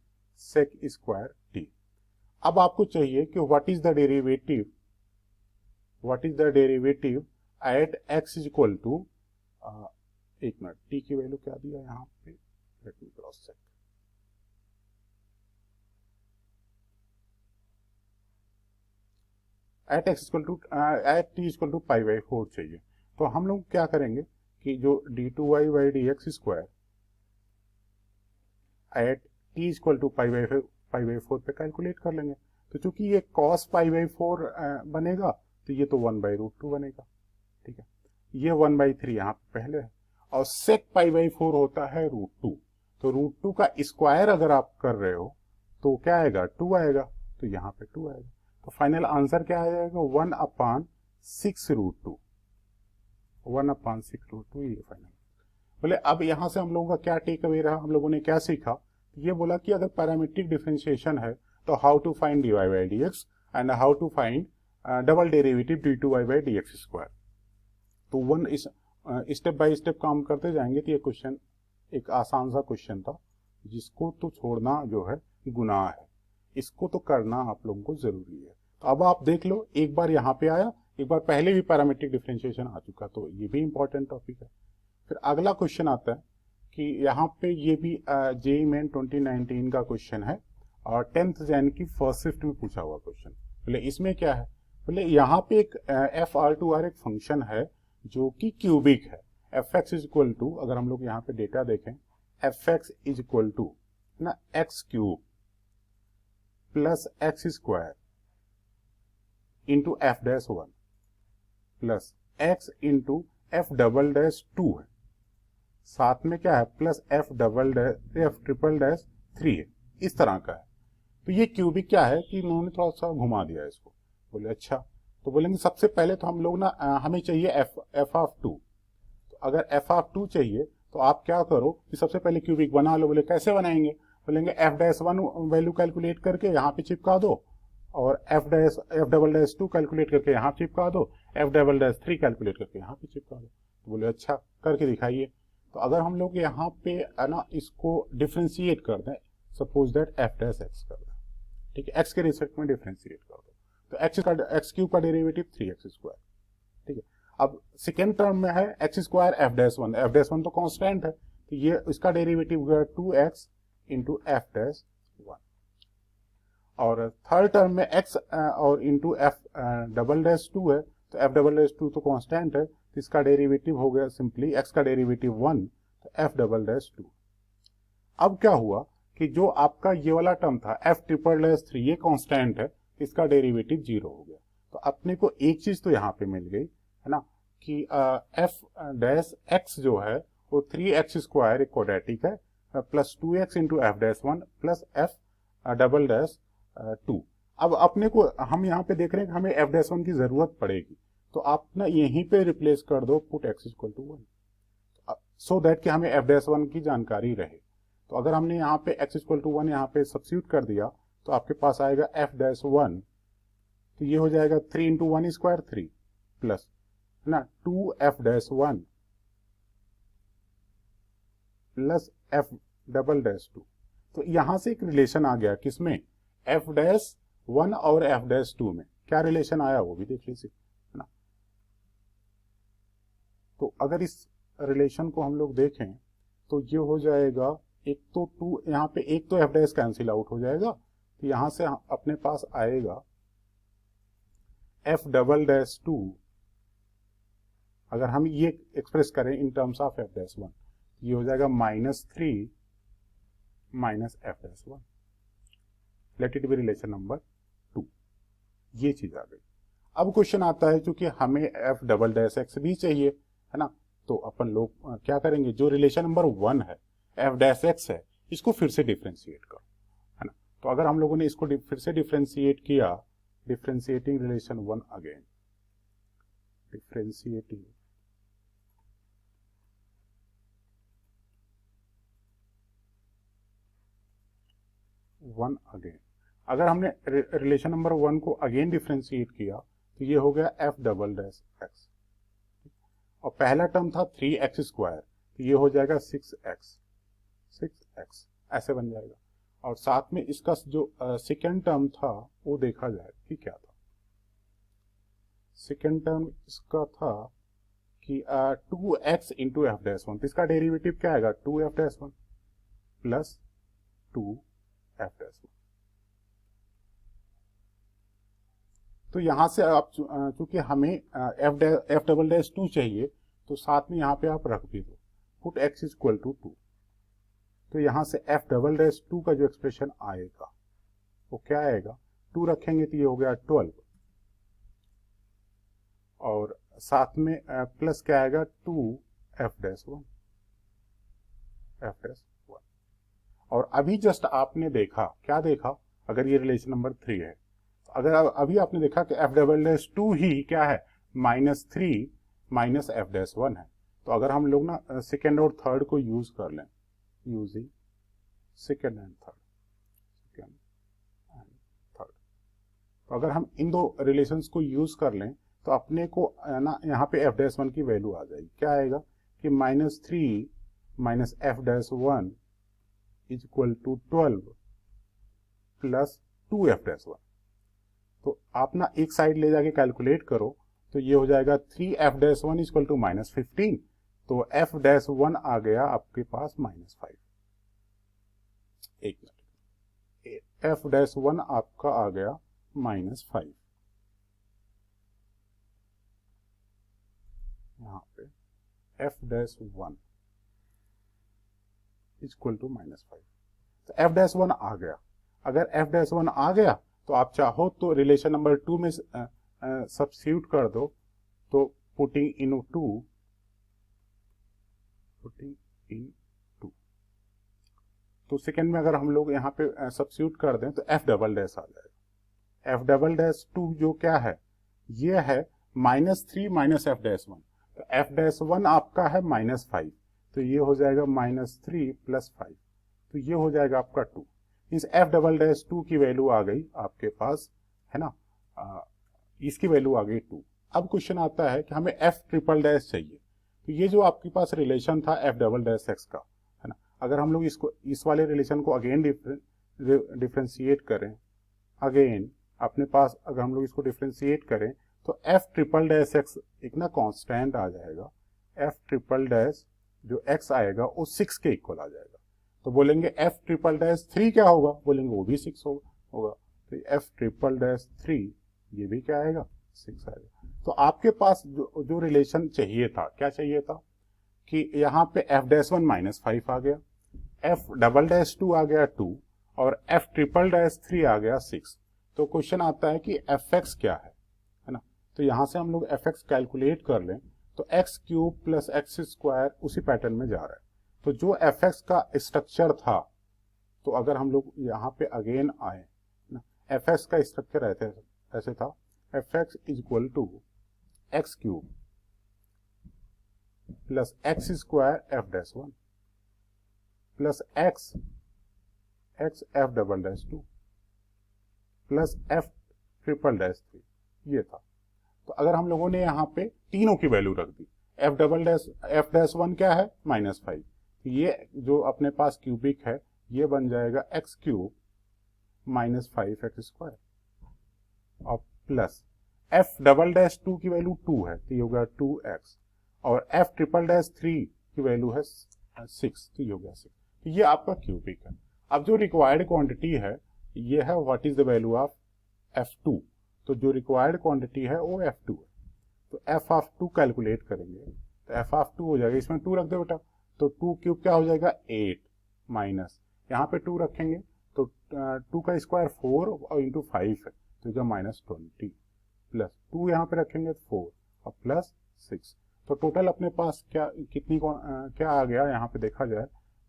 sec स्क्वायर t। अब आपको चाहिए कि what is the derivative at x is equal to, एक मिनट, t की वैल्यू क्या दिया यहाँ पे, let me cross check, at x equal to at t equal to pi by 4 चाहिए। तो हम लोग क्या करेंगे कि जो d2y by D x square at t equal to pi by 4 पे कैलकुलेट कर लेंगे। तो चूंकि ये cos पाई बाई 4 बनेगा तो ये तो 1 बाई रूट 2 बनेगा, ठीक है, ये 1 बाई 3 यहाँ पे पहले है, और sec पाई बाई 4 होता है रूट 2, तो रूट 2 का स्क्वायर अगर आप कर रहे हो तो क्या आएगा, 2 आएगा, तो यहाँ पे 2 आएगा, तो फाइनल आंसर क्या आ जाएगा 1 अपॉन 6 रूट 2, 1 अपॉन 6 रूट 2, ये फाइनल। बोले अब यहाँ से हम लोगों का क्या टेक अवे रहा, हम लोगों ने क्या सीखा, ये बोला कि अगर पैरामीट्रिक डिफरेंशिएशन है तो how to find dy by D x and how to find double derivative d2y by D x square. तो वन इस स्टेप बाय स्टेप काम करते जाएंगे। तो ये क्वेश्चन एक आसान सा क्वेश्चन था, जिसको तो छोड़ना जो है गुनाह है, इसको तो करना आप लोगों को जरूरी है। तो अब आप देख लो, एक बार यहाँ पे आया, एक बार पहले भी पैरामीट्रिक डिफरेंशिएशन आ चुका, तो ये भी इंपॉर्टेंट टॉपिक है। फिर अगला क्वेश्चन आता है कि यहाँ पे ये भी जेईई मेन 2019 का क्वेश्चन है और 10th जैन की फर्स्ट शिफ्ट में पूछा हुआ क्वेश्चन। बोले इसमें क्या है, बोले यहाँ पे एक FR2R एक फंक्शन है जो कि क्यूबिक है, fx इज इक्वल टू, अगर हम लोग यहाँ पे डेटा देखें, fx इज इक्वल टू ना x cube plus X square into F dash 1 plus x into F double dash 2 है, साथ में क्या है प्लस एफ ट्रिपल डैश 3 है, इस तरह का है। तो ये क्यूबिक क्या है कि इन्होंने थोड़ा सा घुमा दिया इसको। बोले अच्छा, तो बोलेंगे सबसे पहले तो हम लोग ना हमें चाहिए एफ ऑफ 2, तो अगर एफ ऑफ 2 चाहिए तो आप क्या करो कि सबसे पहले क्यूबिक बना लो। बोले कैसे बनाएंगे, बोलेंगे एफ डैश 1 वैल्यू कैलकुलेट करके यहाँ पे चिपका दो, और एफ डबल डैश 2 कैलकुलेट करके यहाँ चिपका दो, एफ डबल डैश 3 कैलकुलेट करके यहाँ पे चिपका दो। तो बोले अच्छा, करके दिखाइए। तो अगर हम लोग यहाँ पे ना इसको डिफ्रेंशिएट कर दें, suppose that F dash x कर दें, ठीक है, एक्स के रिस्पेक्ट में डिफ्रेंशिएट कर दो, तो एक्स क्यूब का डेरिवेटिव 3x²। ठीक है, अब सेकेंड टर्म में है x² f'1 तो कांस्टेंट है, तो ये इसका डेरिवेटिव हो गया 2x इंटू f'1। और थर्ड टर्म में x और इंटू f'2 है, तो f'2 तो कांस्टेंट है, तो इसका डेरिवेटिव हो गया सिंपली x का डेरिवेटिव 1, तो f'2। अब क्या हुआ कि जो आपका ये वाला टर्म था f'3 ये कांस्टेंट है, इसका डेरिवेटिव 0 हो गया। तो अपने को एक चीज तो यहाँ पे मिल गई है ना कि f' जो है वो 3x² एक क्वाड्रेटिक है, plus 2x into f'1 plus f'2। अब अपने को हम यहाँ पे देख रहे हैं कि हमें f'1 की जरूरत पड़ेगी, तो आप ना यहीं पे रिप्लेस कर दो पुट x=1, सो दैट कि हमें f'1 की जानकारी रहे। तो अगर हमने यहाँ पे x=1 यहाँ पे सब्स्टिट्यूट कर दिया तो आपके पास आएगा f'1, तो ये हो जाएगा 3 इंटू 1 स्क्वायर 3 प्लस है ना 2f'1 प्लस f'2। तो यहां से एक रिलेशन आ गया किसमें, f'1 और f'2 में। क्या रिलेशन आया वो भी देख लीजिए है ना। तो अगर इस रिलेशन को हम लोग देखें तो ये हो जाएगा, एक तो 2 यहाँ पे, एक तो f' कैंसिल आउट हो जाएगा, तो यहां से अपने पास आएगा f'2। अगर हम ये एक्सप्रेस करें इन टर्म्स ऑफ f'1, ये हो जाएगा -3 minus f'1। Let it be relation number 2। ये चीज आ गई। अब क्वेश्चन आता है क्योंकि हमें f'(x) भी चाहिए है ना, तो अपन लोग क्या करेंगे, जो रिलेशन नंबर 1 है f'(x) है, इसको फिर से डिफ्रेंशिएट करो है ना। तो अगर हम लोगों ने इसको फिर से डिफ्रेंशिएट किया, differentiating relation 1 again, differentiating one again. अगर हमने रिलेशन नंबर 1 को अगेन डिफ्रेंशिएट किया तो ये हो गया f'(x) और पहला टर्म था 3x², तो ये हो जाएगा 6x ऐसे बन जाएगा। और साथ में इसका जो सेकेंड टर्म था वो देखा जाए कि क्या था। सेकेंड टर्म इसका था कि 2x इंटू f'1, तो इसका डेरिवेटिव क्या आएगा 2f'1 प्लस 2f'1। तो यहां से आप चूंकि हमें f'2 चाहिए, तो साथ में यहां पे आप रख भी दो पुट x=2। तो यहां से f'2 का जो एक्सप्रेशन आएगा वो क्या आएगा, 2 रखेंगे तो ये हो गया 12, और साथ में प्लस क्या आएगा 2f'1। और अभी जस्ट आपने देखा, क्या देखा, अगर ये रिलेशन नंबर 3 है, अगर अभी आपने देखा कि f'2 ही क्या है -3 माइनस f'1 है। तो अगर हम लोग ना सेकेंड और थर्ड को यूज कर लें, यूजिंग सेकेंड एंड थर्ड, तो अगर हम इन दो रिलेशंस को यूज कर लें तो अपने को ना यहाँ पे f'1 की वैल्यू आ जाएगी। क्या आएगा कि -3 माइनस f'1 = 12 प्लस 2f'1। तो आप ना एक साइड ले जाके कैलकुलेट करो, तो ये हो जाएगा 3f'1 = -15, तो f'1 आ गया आपके पास -5। एक मिनट, f'1 आपका आ गया -5, यहाँ पे f'1 = -5, तो f'1 आ गया। अगर f'1 आ गया तो आप चाहो तो रिलेशन नंबर 2 में सब्स्टिट्यूट कर दो, तो पुटिंग इन 2, तो सेकेंड में अगर हम लोग यहाँ पे सब्स्टिट्यूट कर दें तो f'' आ जाएगा। f'2 जो क्या है, ये है -3 माइनस f'1, तो f'1 आपका है -5, तो ये हो जाएगा -3 प्लस 5, तो ये हो जाएगा आपका 2। मीन्स f'2 की वैल्यू आ गई आपके पास है ना, इसकी वैल्यू आ गई 2। अब क्वेश्चन आता है कि हमें f'' चाहिए, तो ये जो आपके पास रिलेशन था f'(x) का है ना, अगर हम लोग इसको इस वाले रिलेशन को अगेन डिफ्रेंशिएट करें, अगेन अपने पास अगर हम लोग इसको डिफ्रेंशिएट करें तो एफ ट्रिपल डैश एक्स एक ना कांस्टेंट आ जाएगा, एफ ट्रिपल डैश जो एक्स आएगा वो 6 के इक्वल आ जाएगा। तो बोलेंगे एफ ट्रिपल डैश 3 क्या होगा, बोलेंगे वो भी 6 होगा। तो एफ ट्रिपल डैश 3 ये भी क्या आएगा, 6 आएगा। तो आपके पास जो रिलेशन चाहिए था, क्या चाहिए था कि यहाँ पे एफ डैश 1 -5 आ गया, एफ डबल डैश 2 आ गया 2 और एफ ट्रिपल डैश 3 आ गया 6। तो क्वेश्चन आता है कि एफ एक्स क्या है ना। तो यहां से हम लोग एफ एक्स कैलकुलेट कर लें तो x cube plus X square उसी पैटर्न में जा रहा है। तो जो एफ एक्स का स्ट्रक्चर था, तो अगर हम लोग यहाँ पे अगेन आए ना, एफ एक्स का स्ट्रक्चर ऐसे था, F X is equal to X cube plus X square F dash 1 plus X F double dash 2 plus F triple dash 3, ये था। तो अगर हम लोगों ने यहाँ पे तीनों की वैल्यू रख दी, एफ डैश 1 क्या है -5, तो ये जो अपने पास क्यूबिक है ये बन जाएगा एक्स क्यूब -5 एक्स स्क्वायर और प्लस एफ डबल डैश 2 की वैल्यू 2 है तो ये होगा 2x और एफ ट्रिपल डैश 3 की वैल्यू है 6 तो ये हो गया 6। तो ये आपका क्यूबिक है। अब जो रिक्वायर्ड क्वांटिटी है ये है what is the value of F2। तो जो रिक्वायर्ड क्वांटिटी है वो F2 है। तो F ऑफ 2 कैलकुलेट करेंगे तो F ऑफ 2 हो जाएगा, इसमें 2 रख दो बेटा, तो 2 क्यूब क्या हो जाएगा 8 माइनस यहाँ पे 2 रखेंगे तो 2 का स्क्वायर 4 और इंटू 5 है तो -20 प्लस 2 यहाँ पे रखेंगे 4 और प्लस 6। तो टोटल अपने पास क्या आ गया यहाँ पे देखा जाए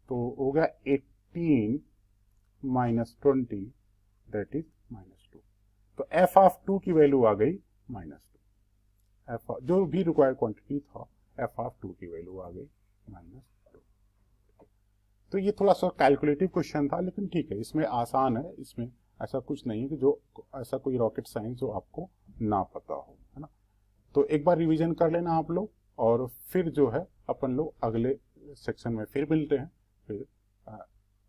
तो हो गया 18 -20 दैट इज -2। तो एफ ऑफ 2 की वैल्यू आ गई -2। एफ जो भी रिक्वायर्ड क्वांटिटी था एफ ऑफ 2 की वैल्यू आ गई -2। तो ये थोड़ा सा कैलकुलेटिव क्वेश्चन था लेकिन ठीक है, इसमें आसान है, इसमें ऐसा कुछ नहीं है कि जो ऐसा कोई रॉकेट साइंस जो आपको ना पता हो, है ना। तो एक बार रिवीजन कर लेना आप लोग और फिर जो है अपन लोग अगले सेक्शन में फिर मिलते हैं, फिर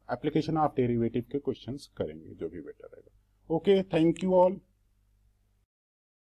एप्लीकेशन ऑफ डेरिवेटिव के क्वेश्चंस करेंगे जो भी बेटर रहेगा। Okay, thank you all.